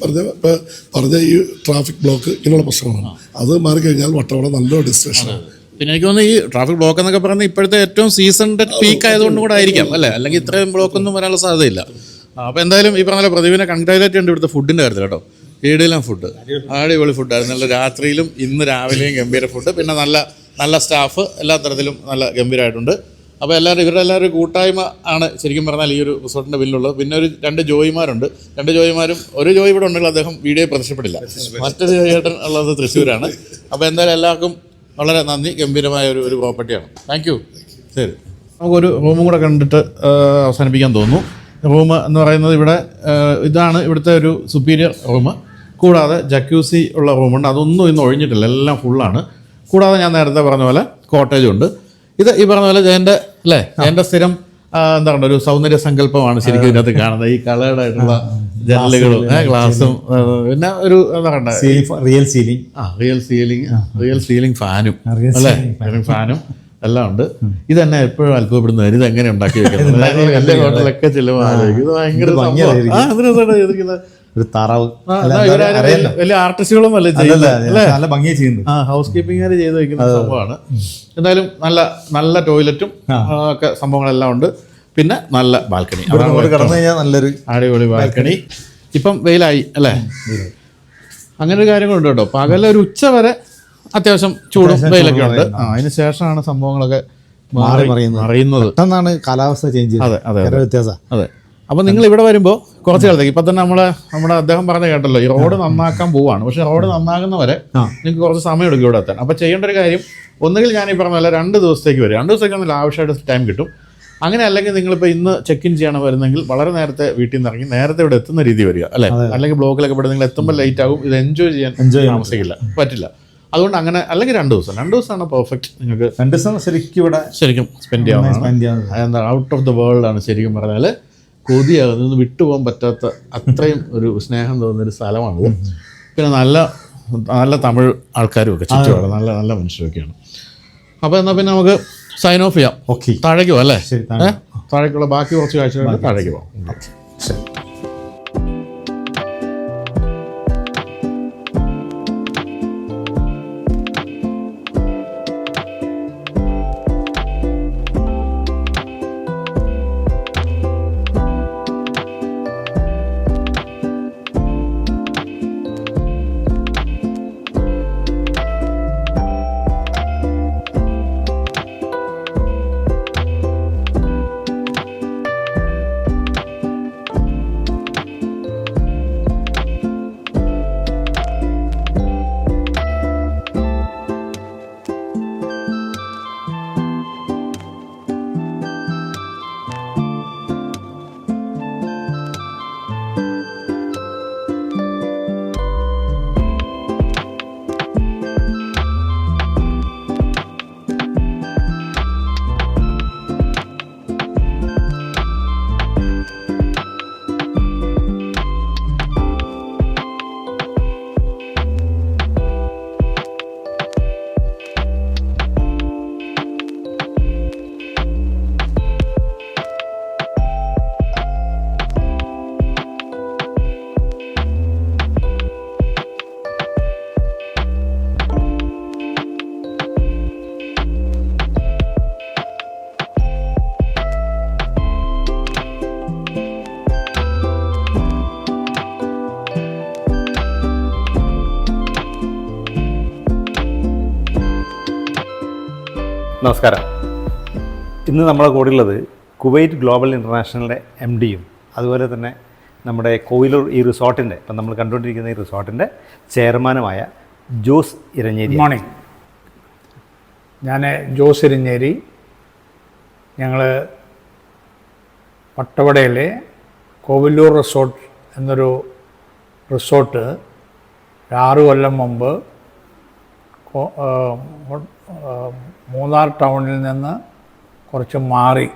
E: പറഞ്ഞ ഈ ട്രാഫിക് ബ്ലോക്ക് ഇങ്ങനെയുള്ള പ്രശ്നങ്ങളാണ്, അത് മാറിക്കഴിഞ്ഞാൽ വട്ടവട നല്ലൊരു ഡെസ്റ്റിനേഷനാണ്.
A: പിന്നെ എനിക്ക് തോന്നുന്നു ഈ ട്രാഫിക് ബ്ലോക്ക് എന്നൊക്കെ പറയുന്നത് ഇപ്പോഴത്തെ ഏറ്റവും സീസണിൻ്റെ പീക്ക് ആയതുകൊണ്ട് കൂടെ ആയിരിക്കാം അല്ലേ, അല്ലെങ്കിൽ ഇത്രയും ബ്ലോക്കൊന്നും വരാനുള്ള സാധ്യതയില്ല. അപ്പോൾ എന്തായാലും ഈ പറഞ്ഞ പ്രതിവിനെ കൺഗ്രാജുലേറ്റ് ഉണ്ട് ഇവിടുത്തെ ഫുഡിൻ്റെ കാര്യത്തിൽ കേട്ടോ. ഈടിലും ഫുഡ് അടിപൊളി ഫുഡായിരുന്നു. നല്ല രാത്രിയിലും ഇന്ന് രാവിലെയും ഗംഭീര ഫുഡ്, പിന്നെ നല്ല സ്റ്റാഫ്, എല്ലാ തരത്തിലും നല്ല ഗംഭീരമായിട്ടുണ്ട്. അപ്പോൾ ഇവരുടെ എല്ലാവരും കൂട്ടായ്മ ആണ് ശരിക്കും പറഞ്ഞാൽ ഈ ഒരു റിസോർട്ടിൻ്റെ ബില്ലുള്ളത്. പിന്നെ രണ്ട് ജോയിമാരുണ്ട്. ഒരു ജോയി ഇവിടെ ഉണ്ടെങ്കിൽ അദ്ദേഹം വീഡിയോ പ്രത്യക്ഷപ്പെടില്ല, മറ്റൊരു ജോയിയേട്ടൻ ഉള്ളത് തൃശ്ശൂരാണ്. അപ്പോൾ എന്തായാലും എല്ലാവർക്കും വളരെ നന്ദി, ഗംഭീരമായ ഒരു പ്രോപ്പർട്ടിയാണ്. Thank you. ശരി, നമുക്കൊരു റൂമും കൂടെ കണ്ടിട്ട് അവസാനിപ്പിക്കാൻ തോന്നുന്നു. റൂം എന്ന് പറയുന്നത് ഇതാണ് ഇവിടുത്തെ ഒരു സുപ്പീരിയർ റൂം. കൂടാതെ ജക്യൂസി ഉള്ള റൂമുണ്ട്, അതൊന്നും ഇന്ന് ഒഴിഞ്ഞിട്ടില്ല, എല്ലാം ഫുള്ളാണ്. കൂടാതെ ഞാൻ നേരത്തെ പറഞ്ഞ പോലെ കോട്ടേജും ഉണ്ട്. ഇത് ഈ പറഞ്ഞ പോലെ ജയൻ്റെ സ്ഥിരം എന്താ പറയുക ഒരു സൗന്ദര്യ സങ്കല്പമാണ് ശരിക്കും ഇതിനകത്ത് കാണുന്നത്. ഈ കളേർഡ് ആയിട്ടുള്ള ജനലുകളും ഗ്ലാസും, പിന്നെ ഒരു എന്താ പറയുക റിയൽ സീലിംഗ് ഫാനും അല്ലേ, ഫാനും എല്ലാം ഉണ്ട്. ഇതെന്നെ എപ്പോഴും അത്ഭുതപ്പെടുന്ന ഇത് എങ്ങനെ ഉണ്ടാക്കി വെക്കുന്നത്. എൻ്റെ ഹോട്ടലൊക്കെ ചെല്ലുമ്പോൾ ആലോചിക്കും ഇത് ഭയങ്കര
B: ഒരു താറാവ്
A: വലിയ ആർട്ടിസ്റ്റുകളും നല്ല ഭംഗിയായി ചെയ്യുന്നു. ഹൗസ് കീപ്പിംഗുകാർ ചെയ്ത് വെക്കുന്ന സംഭവമാണ്. എന്തായാലും നല്ല ടോയ്ലറ്റും ഒക്കെ സംഭവങ്ങളെല്ലാം ഉണ്ട്. പിന്നെ നല്ല ബാൽക്കണി,
B: കടന്നു കഴിഞ്ഞാൽ നല്ലൊരു
A: അടിപൊളി ബാൽക്കണി. ഇപ്പം വെയിലായി അല്ലേ, അങ്ങനെ ഒരു കാര്യങ്ങളുണ്ട് കേട്ടോ. പകലൊരു ഉച്ച വരെ അത്യാവശ്യം ചൂടും വെയിലൊക്കെ ഉണ്ട്. അതിന് ശേഷമാണ് സംഭവങ്ങളൊക്കെ അറിയുന്നത്.
B: പെട്ടെന്നാണ് കാലാവസ്ഥ ചേഞ്ച്.
A: അതെ
B: വ്യത്യാസം.
A: അതെ. അപ്പോൾ നിങ്ങൾ ഇവിടെ വരുമ്പോൾ കുറച്ച് കാലത്തേക്ക് ഇപ്പം തന്നെ നമ്മുടെ അദ്ദേഹം പറഞ്ഞ കേട്ടല്ലോ, ഈ റോഡ് നന്നാക്കാൻ പോവാണ്. പക്ഷേ റോഡ് നന്നാകുന്നവരെ നിങ്ങൾക്ക് കുറച്ച് സമയം എടുക്കും ഇവിടെ എത്താൻ. അപ്പോൾ ചെയ്യേണ്ട ഒരു കാര്യം, ഒന്നുകിൽ ഞാൻ ഈ പറഞ്ഞ പോലെ 2 ദിവസത്തേക്ക് വരും. 2 ദിവസത്തേക്ക് ഒന്നും ആവശ്യമായിട്ട് ടൈം കിട്ടും. അങ്ങനെ അല്ലെങ്കിൽ നിങ്ങളിപ്പോൾ ഇന്ന് ചെക്ക് ഇൻ ചെയ്യണം വരുന്നെങ്കിൽ വളരെ നേരത്തെ വീട്ടിൽ നിന്ന് ഇറങ്ങി നേരത്തെ ഇവിടെ എത്തുന്ന രീതി വരിക അല്ലേ. അല്ലെങ്കിൽ ബ്ലോക്കിലൊക്കെ ഇവിടെ നിങ്ങൾ എത്തുമ്പോൾ ലേറ്റ് ആകും, ഇത് എൻജോയ് ചെയ്യാൻ താമസിക്കില്ല, പറ്റില്ല. അതുകൊണ്ട് അങ്ങനെ അല്ലെങ്കിൽ 2 ദിവസമാണ് പെർഫെക്റ്റ്. നിങ്ങൾക്ക്
B: 2 ദിവസം ശരിക്കും
A: സ്പെൻഡ് ചെയ്യാവുന്നതാണ്. എന്താ ഔട്ട് ഓഫ് ദ വേൾഡ് ആണ് ശരിക്കും പറഞ്ഞാൽ. കൊതിയാകുന്നത് നിന്ന് വിട്ടുപോകാൻ പറ്റാത്ത അത്രയും ഒരു സ്നേഹം തോന്നുന്നൊരു സ്ഥലമാണിത്. പിന്നെ നല്ല തമിഴ് ആൾക്കാരും ഒക്കെ ചുറ്റുപാട് നല്ല മനുഷ്യരൊക്കെയാണ്. അപ്പോൾ എന്നാൽ പിന്നെ നമുക്ക് സൈൻ ഓഫ് ചെയ്യാം.
B: ഓക്കെ,
A: താഴേക്ക് പോകാം അല്ലേ. താഴേക്കുള്ള ബാക്കി കുറച്ച് കാഴ്ചകളുണ്ട്, താഴേക്ക് പോകാം.
B: ശരി.
F: നമസ്കാരം. ഇന്ന് നമ്മുടെ കൂടെയുള്ളത് കുവൈറ്റ് ഗ്ലോബൽ ഇൻ്റർനാഷണലിൻ്റെ MDയും അതുപോലെ തന്നെ നമ്മുടെ കോവിലൂർ ഈ റിസോർട്ടിൻ്റെ ഇപ്പം നമ്മൾ കണ്ടുകൊണ്ടിരിക്കുന്ന ഈ റിസോർട്ടിൻ്റെ ചെയർമാനുമായ ജോസ് ഇരഞ്ഞേരി.
G: മോർണിംഗ്. ഞാൻ ജോസ് ഇരഞ്ഞേരി. ഞങ്ങൾ വട്ടവടയിലെ കോവിലൂർ റിസോർട്ട് എന്നൊരു റിസോർട്ട് 6 കൊല്ലം മുമ്പ് മൂന്നാർ ടൗണിൽ നിന്ന് കുറച്ച് മാറി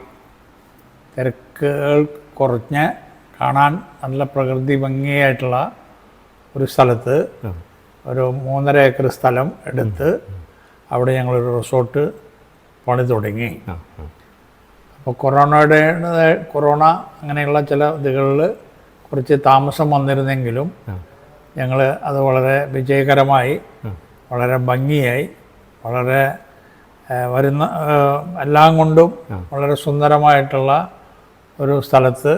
G: തിരക്കുകൾ കുറഞ്ഞ് കാണാൻ നല്ല പ്രകൃതി ഭംഗിയായിട്ടുള്ള ഒരു സ്ഥലത്ത് ഒരു 3.5 ഏക്കർ സ്ഥലം എടുത്ത് അവിടെ ഞങ്ങളൊരു റിസോർട്ട് പണി തുടങ്ങി. അപ്പോൾ കൊറോണ അങ്ങനെയുള്ള ചില ഇതുകളിൽ കുറച്ച് താമസം വന്നിരുന്നെങ്കിലും ഞങ്ങൾ അത് വളരെ വിജയകരമായി, വളരെ ഭംഗിയായി, വളരെ വരുന്ന എല്ലാം കൊണ്ടും വളരെ സുന്ദരമായിട്ടുള്ള ഒരു സ്ഥലത്ത്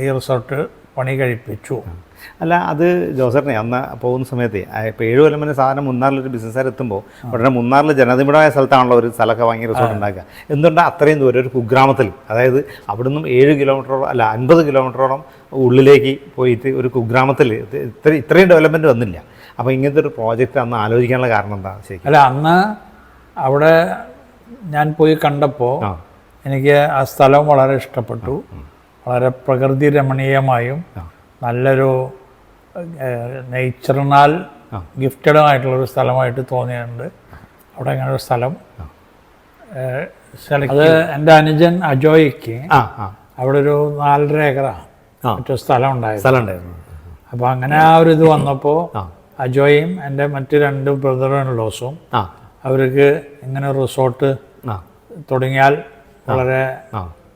G: ഈ റിസോർട്ട് പണി കഴിപ്പിച്ചു.
F: അല്ല, അത് ജോസറിനെ അന്ന് പോകുന്ന സമയത്ത് ഇപ്പോൾ 7 കൊല്ലം മുന്നേ സാധാരണ മുന്നാറിലൊരു ബിസിനസ്സുകാർ എത്തുമ്പോൾ ഉടനെ മുന്നാറിൽ ജനനിബിഡമായ സ്ഥലത്താണല്ലോ ഒരു സ്ഥലമൊക്കെ വാങ്ങി റിസോർട്ട് ഉണ്ടാക്കുക. എന്തുകൊണ്ടാണ് അത്രയും ദൂരം ഒരു കുഗ്രാമത്തിൽ, അതായത് അവിടുന്ന് 7 കിലോമീറ്ററോളം അല്ല 50 കിലോമീറ്ററോളം ഉള്ളിലേക്ക് പോയിട്ട് ഒരു കുഗ്രാമത്തിൽ ഇത്രയും ഡെവലപ്മെൻറ്റ് വന്നില്ല. അപ്പോൾ ഇങ്ങനത്തെ ഒരു പ്രോജക്റ്റ് അന്ന് ആലോചിക്കാനുള്ള കാരണം എന്താണ് ശരിക്കും?
G: അല്ല, അന്ന് അവിടെ ഞാൻ പോയി കണ്ടപ്പോൾ എനിക്ക് ആ സ്ഥലം വളരെ ഇഷ്ടപ്പെട്ടു. വളരെ പ്രകൃതി രമണീയമായും നല്ലൊരു നേച്ചറിനാൽ ഗിഫ്റ്റഡുമായിട്ടുള്ളൊരു സ്ഥലമായിട്ട് തോന്നിയിട്ടുണ്ട്. അവിടെ അങ്ങനെ ഒരു സ്ഥലം അത് എൻ്റെ അനുജൻ അജോയ്ക്ക് അവിടെ ഒരു 4.5 ഏക്കറാണ് മറ്റൊരു സ്ഥലം ഉണ്ടായിരുന്നു. അപ്പോൾ അങ്ങനെ ആ ഒരു ഇത് വന്നപ്പോൾ അജോയും എൻ്റെ മറ്റ് 2 ബ്രദർ-ഇൻ-ലോസും അവർക്ക് ഇങ്ങനെ റിസോർട്ട് തുടങ്ങിയാൽ വളരെ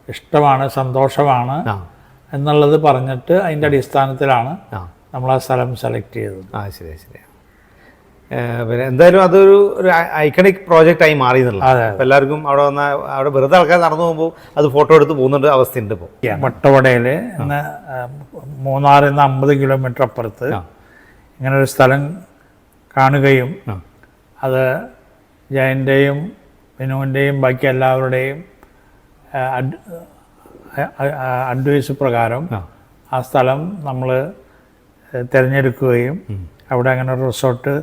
G: ഇഷ്ടമാണ്, സന്തോഷമാണ് എന്നുള്ളത് പറഞ്ഞിട്ട് അതിൻ്റെ അടിസ്ഥാനത്തിലാണ് നമ്മൾ ആ സ്ഥലം സെലക്ട് ചെയ്തത്.
F: ശരി. പിന്നെ എന്തായാലും അതൊരു ഐക്കണിക് പ്രോജക്റ്റായി മാറി എന്നുള്ള എല്ലാവർക്കും അവിടെ വന്ന അവിടെ വെറുതെ ആൾക്കാർ നടന്നു പോകുമ്പോൾ അത് ഫോട്ടോ എടുത്ത് പോകുന്നുണ്ട് അവസ്ഥയുണ്ട്. ഇപ്പോൾ
G: വട്ടവടയിൽ ഇന്ന് മൂന്നാറിൽ നിന്ന് 50 കിലോമീറ്റർ അപ്പുറത്ത് ഇങ്ങനെ ഒരു സ്ഥലം കാണുകയും അത് ജയൻ്റെയും വിനുവിൻ്റെയും ബാക്കി എല്ലാവരുടെയും അഡ്വൈസ് പ്രകാരം ആ സ്ഥലം നമ്മൾ തിരഞ്ഞെടുക്കുകയും അവിടെ അങ്ങനെ ഒരു റിസോർട്ട്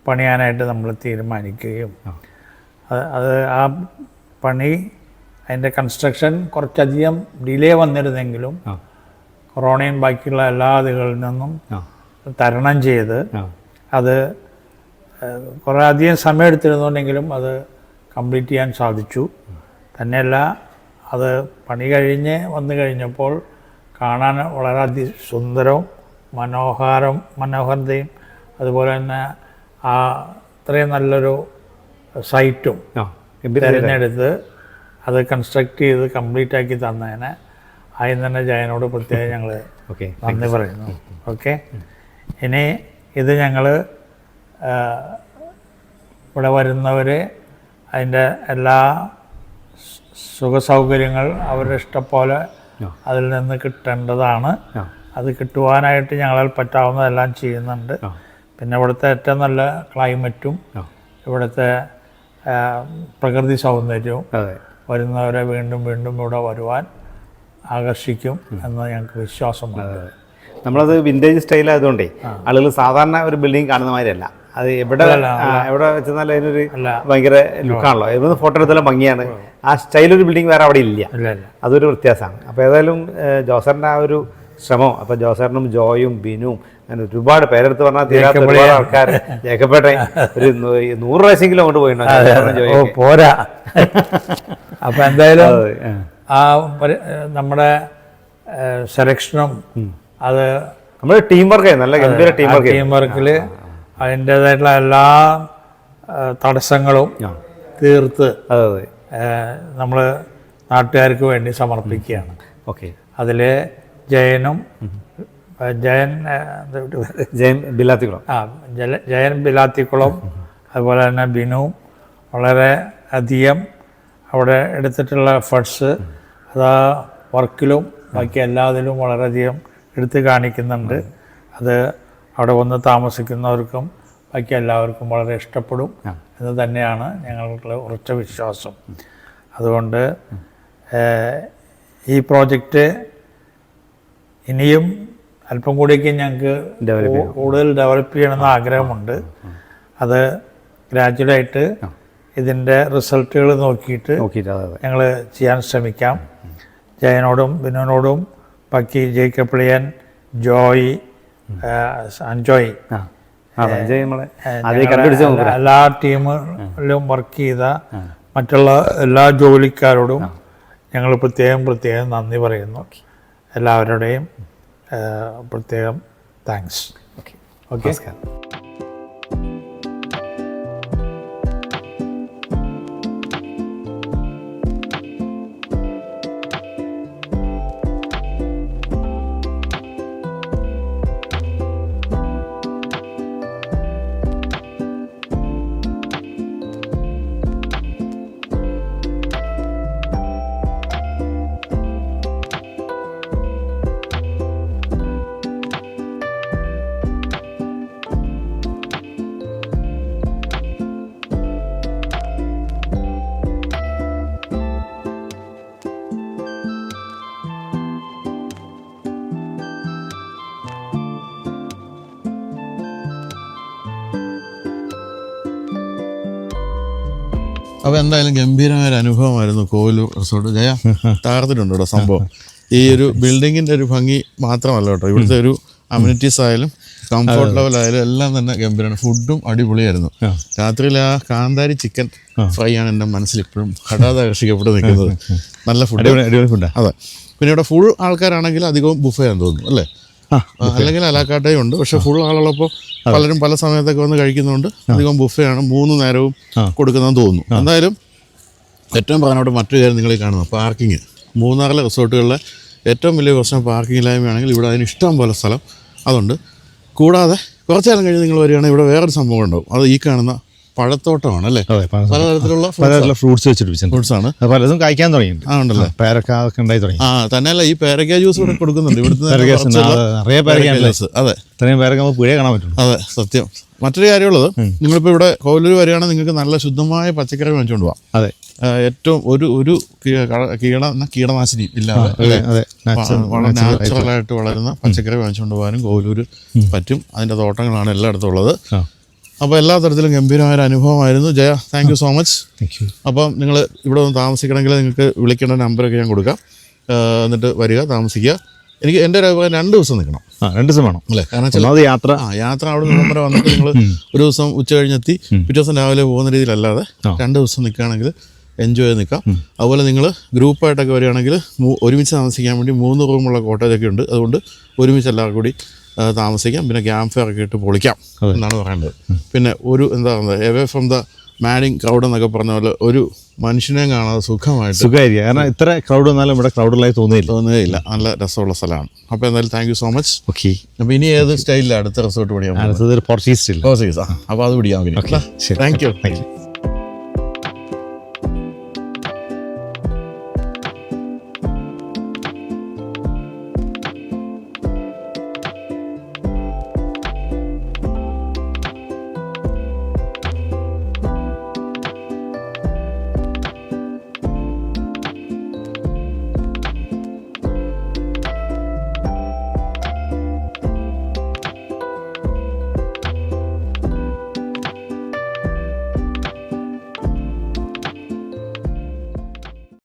G: പണിയാനായിട്ട് നമ്മൾ തീരുമാനിക്കുകയും അത് ആ പണി അതിൻ്റെ കൺസ്ട്രക്ഷൻ കുറച്ചധികം ഡിലേ വന്നിരുന്നെങ്കിലും കൊറോണയും ബാക്കിയുള്ള എല്ലാ ഇതുകളിൽ നിന്നും തരണം ചെയ്ത് അത് കുറേ അധികം സമയം എടുത്തിരുന്നുണ്ടെങ്കിലും അത് കംപ്ലീറ്റ് ചെയ്യാൻ സാധിച്ചു. തന്നെയല്ല, അത് പണി കഴിഞ്ഞ് വന്നു കഴിഞ്ഞപ്പോൾ കാണാൻ വളരെ സുന്ദരവും മനോഹരതയും അതുപോലെ തന്നെ ആ ഇത്രയും നല്ലൊരു സൈറ്റും തിരഞ്ഞെടുത്ത് അത് കൺസ്ട്രക്ട് ചെയ്ത് കംപ്ലീറ്റ് ആക്കി തന്നതിന് ആദ്യം തന്നെ ജയനോട് പ്രത്യേകം ഞങ്ങൾ നന്ദി പറയുന്നു. ഓക്കെ, ഇനി ഇത് ഞങ്ങൾ ഇവിടെ വരുന്നവർ അതിൻ്റെ എല്ലാ സുഖസൗകര്യങ്ങൾ അവരുടെ ഇഷ്ടംപോലെ അതിൽ നിന്ന് കിട്ടേണ്ടതാണ്. അത് കിട്ടുവാനായിട്ട് ഞങ്ങളാൽ പറ്റാവുന്നതെല്ലാം ചെയ്യുന്നുണ്ട്. പിന്നെ ഇവിടുത്തെ ഏറ്റവും നല്ല ക്ലൈമറ്റും ഇവിടുത്തെ പ്രകൃതി സൗന്ദര്യവും വരുന്നവരെ വീണ്ടും വീണ്ടും ഇവിടെ വരുവാൻ ആകർഷിക്കും എന്ന് ഞങ്ങൾക്ക് വിശ്വാസമുണ്ട്.
F: നമ്മളത് വിൻറ്റേജ് സ്റ്റൈലായതുകൊണ്ടേ ആളുകൾ സാധാരണ ഒരു ബിൽഡിംഗ് കാണുന്ന മാതിരിയല്ല. അത് എവിടെ വെച്ചെന്നാൽ അതിനൊരു ഭയങ്കര ലുക്കാണല്ലോ. എവിടെ ഫോട്ടോ എടുത്താലും ഭംഗിയാണ്. ആ സ്റ്റൈലൊരു ബിൽഡിംഗ് വേറെ അവിടെ ഇല്ല. അതൊരു വ്യത്യാസമാണ്. അപ്പോൾ ഏതായാലും ജോസറിൻ്റെ ആ ഒരു ശ്രമം, അപ്പോൾ ജോസറിനും ജോയും ബിനുവും അങ്ങനെ ഒരുപാട് പേരെടുത്ത് പറഞ്ഞാൽ തീരാത്ത ഒരുപാട് ആൾക്കാർ, ജേക്കബേട്ടെ ഒരു 100 പ്രാവശ്യമെങ്കിലും അങ്ങോട്ട് പോയിട്ടുണ്ടോ
G: പോരാ. അപ്പം എന്തായാലും ആ നമ്മുടെ സെലക്ഷനും അത്
F: നമ്മുടെ ടീം വർക്ക് നല്ല ഗംഭീര
G: ടീം വർക്കിൽ അതിൻ്റേതായിട്ടുള്ള എല്ലാ തടസ്സങ്ങളും തീർത്ത് നമ്മൾ നാട്ടുകാർക്ക് വേണ്ടി സമർപ്പിക്കുകയാണ്.
F: ഓക്കെ,
G: അതിൽ ജയൻ
F: ബിലാത്തിക്കുളം
G: ജയൻ ബിലാത്തിക്കുളം അതുപോലെ തന്നെ ബിനുവും വളരെ അധികം അവിടെ എടുത്തിട്ടുള്ള എഫേർട്സ് അത് വർക്കിലും ബാക്കി എല്ലാത്തിലും വളരെയധികം എടുത്തു കാണിക്കുന്നുണ്ട്. അത് അവിടെ വന്ന് താമസിക്കുന്നവർക്കും ബാക്കി എല്ലാവർക്കും വളരെ ഇഷ്ടപ്പെടും എന്ന് തന്നെയാണ് ഞങ്ങൾക്ക് ഉറച്ച വിശ്വാസം. അതുകൊണ്ട് ഈ പ്രോജക്റ്റ് ഇനിയും അല്പം കൂടിയൊക്കെ ഞങ്ങൾക്ക് കൂടുതൽ ഡെവലപ്പ് ചെയ്യണമെന്ന് ആഗ്രഹമുണ്ട്. അത് ഗ്രാജുവലായിട്ട് ഇതിൻ്റെ റിസൾട്ടുകൾ നോക്കിയിട്ട് ഞങ്ങൾ ചെയ്യാൻ ശ്രമിക്കാം. ജയനോടും ബിനുവിനോടും ബാക്കി ജേക്കബിളിയൻ, ജോയ്, അഞ്ജോയ്, എല്ലാ ടീമിലും വർക്ക് ചെയ്ത മറ്റുള്ള എല്ലാ ജോലിക്കാരോടും ഞങ്ങൾ പ്രത്യേകം നന്ദി പറയുന്നു. എല്ലാവരുടെയും പ്രത്യേകം താങ്ക്സ്. ഓക്കെ.
F: നമസ്കാരം.
A: അപ്പോൾ എന്തായാലും ഗംഭീരമായ ഒരു അനുഭവമായിരുന്നു കോവിലൂർ റിസോർട്ട്. ജയ തകർത്തിട്ടുണ്ട് കേട്ടോ സംഭവം. ഈ ഒരു ബിൽഡിങ്ങിൻ്റെ ഒരു ഭംഗി മാത്രമല്ല കേട്ടോ, ഇവിടുത്തെ ഒരു അമ്യൂണിറ്റീസ് ആയാലും കംഫോർട്ട് ലെവൽ ആയാലും എല്ലാം തന്നെ ഗംഭീരമാണ്. ഫുഡും അടിപൊളിയായിരുന്നു. രാത്രിയിൽ ആ കാന്താരി ചിക്കൻ ഫ്രൈ ആണ് എൻ്റെ മനസ്സിൽ ഇപ്പോഴും ഹഠാത് ആകർഷിക്കപ്പെട്ട് നിൽക്കുന്നത്. നല്ല ഫുഡ്,
B: അടിപൊളി ഫുഡാണ്.
A: അതെ. പിന്നെ ഇവിടെ ഫുൾ ആൾക്കാരാണെങ്കിൽ അധികവും ബുഫേ ആണെന്ന് തോന്നുന്നു അല്ലേ? അല്ലെങ്കിൽ അലാക്കാട്ടയും ഉണ്ട്. പക്ഷെ ഫുൾ ആളുള്ളപ്പോൾ പലരും പല സമയത്തൊക്കെ വന്ന് കഴിക്കുന്നുണ്ട്. അധികം ബുഫേ ആണ്, 3 നേരവും കൊടുക്കുന്നതെന്ന് തോന്നുന്നു. എന്തായാലും ഏറ്റവും പ്രധാനപ്പെട്ട മറ്റൊരു കാര്യം നിങ്ങൾ കാണുന്നത് പാർക്കിങ്. മൂന്നാറിലെ റിസോർട്ടുകളിലെ ഏറ്റവും വലിയ പ്രശ്നം പാർക്കിംഗ് ഇല്ലായ്മയാണെങ്കിൽ ഇവിടെ അതിന് ഇഷ്ടം പോലെ സ്ഥലം അതുണ്ട്. കൂടാതെ കുറച്ച് കാലം കഴിഞ്ഞ് നിങ്ങൾ വരികയാണെങ്കിൽ ഇവിടെ വേറൊരു സംഭവം ഉണ്ടാവും. അത് ഈ കാണുന്ന പഴത്തോട്ടമാണ് അല്ലേ?
B: പലതരത്തിലുള്ള ഫ്രൂട്ട്സ് വെച്ചിട്ട്
A: ഫ്രൂട്ട്സ് ആണ്.
B: പലതും കഴിക്കാൻ തുടങ്ങിയിട്ടുണ്ട്.
A: ഉണ്ടല്ലേ?
B: പേരക്ക അതൊക്കെ ഉണ്ടായി തുടങ്ങി.
A: തന്നെയല്ല, ഈ പേരക്ക ജ്യൂസ് ഇവിടെ കൊടുക്കുന്നുണ്ട്. ഇവിടുത്തെ
B: നിറയെ പേരക്ക
A: ജ്യൂസ്. അതെ,
B: ഇത്രയും പേരൊക്കെ നമുക്ക് പുഴയെ കാണാൻ പറ്റും.
A: അതെ, സത്യം. മറ്റൊരു കാര്യമുള്ളത്, നിങ്ങളിപ്പോൾ ഇവിടെ കോവിലൂർ വരികയാണെങ്കിൽ നിങ്ങൾക്ക് നല്ല ശുദ്ധമായ പച്ചക്കറി വാങ്ങിച്ചുകൊണ്ട് പോകാം.
B: അതെ,
A: ഏറ്റവും ഒരു കീടനാശിനി ഇല്ലാതെ വളരെ നാച്ചുറലായിട്ട് വളരുന്ന പച്ചക്കറി വാങ്ങിച്ചുകൊണ്ട് പോകാനും കോവിലൂര് പറ്റും. അതിൻ്റെ തോട്ടങ്ങളാണ് എല്ലായിടത്തും ഉള്ളത്. അപ്പോൾ എല്ലാ തരത്തിലും ഗംഭീരമായ ഒരു അനുഭവമായിരുന്നു. Jaya, thank you so much. അപ്പം നിങ്ങൾ ഇവിടെ ഒന്ന് താമസിക്കണമെങ്കിൽ നിങ്ങൾക്ക് വിളിക്കേണ്ട നമ്പറൊക്കെ ഞാൻ കൊടുക്കാം. എന്നിട്ട് വരിക, താമസിക്കുക. എനിക്ക് എൻ്റെ ഒരു അഭിപ്രായം 2 ദിവസം നിൽക്കണം.
B: 2 ദിവസം വേണം
A: അല്ലേ? കാരണം യാത്ര അവിടെ നിന്ന് വരെ വന്നിട്ട് നിങ്ങൾ ഒരു ദിവസം ഉച്ച കഴിഞ്ഞെത്തി പിറ്റേ ദിവസം രാവിലെ പോകുന്ന രീതിയിലല്ലാതെ 2 ദിവസം നിൽക്കുകയാണെങ്കിൽ എൻജോയ് ചെയ്ത് നിൽക്കാം. അതുപോലെ നിങ്ങൾ ഗ്രൂപ്പായിട്ടൊക്കെ വരികയാണെങ്കിൽ ഒരുമിച്ച് താമസിക്കാൻ വേണ്ടി 3 റൂമുള്ള കോട്ടേജൊക്കെ ഉണ്ട്. അതുകൊണ്ട് ഒരുമിച്ച് എല്ലാവർക്കും കൂടി താമസിക്കാം. പിന്നെ ക്യാമ്പ് ഫയർ ഒക്കെ ഇട്ട് പൊളിക്കാം എന്നാണ് പറയേണ്ടത്. പിന്നെ ഒരു എന്താ പറയുക, away from the madding crowd എന്നൊക്കെ പറഞ്ഞ പോലെ ഒരു മനുഷ്യനെയും കാണാതെ
B: സുഖമായിരിക്കും. കാരണം ഇത്ര ക്രൗഡ് വന്നാലും ഇവിടെ ക്രൗഡുള്ളതായി തോന്നുകയില്ല.
A: നല്ല രസമുള്ള സ്ഥലമാണ്. അപ്പോൾ എന്തായാലും thank you so much.
B: Okay.
A: അപ്പോൾ ഇനി ഏത് സ്റ്റൈലിലാണ് അടുത്ത റിസോർട്ട് പണിയാൻ?
B: അടുത്തത് പോർച്ചുഗീസ്.
A: അപ്പോൾ അത് പിടിക്കാം. Thank you.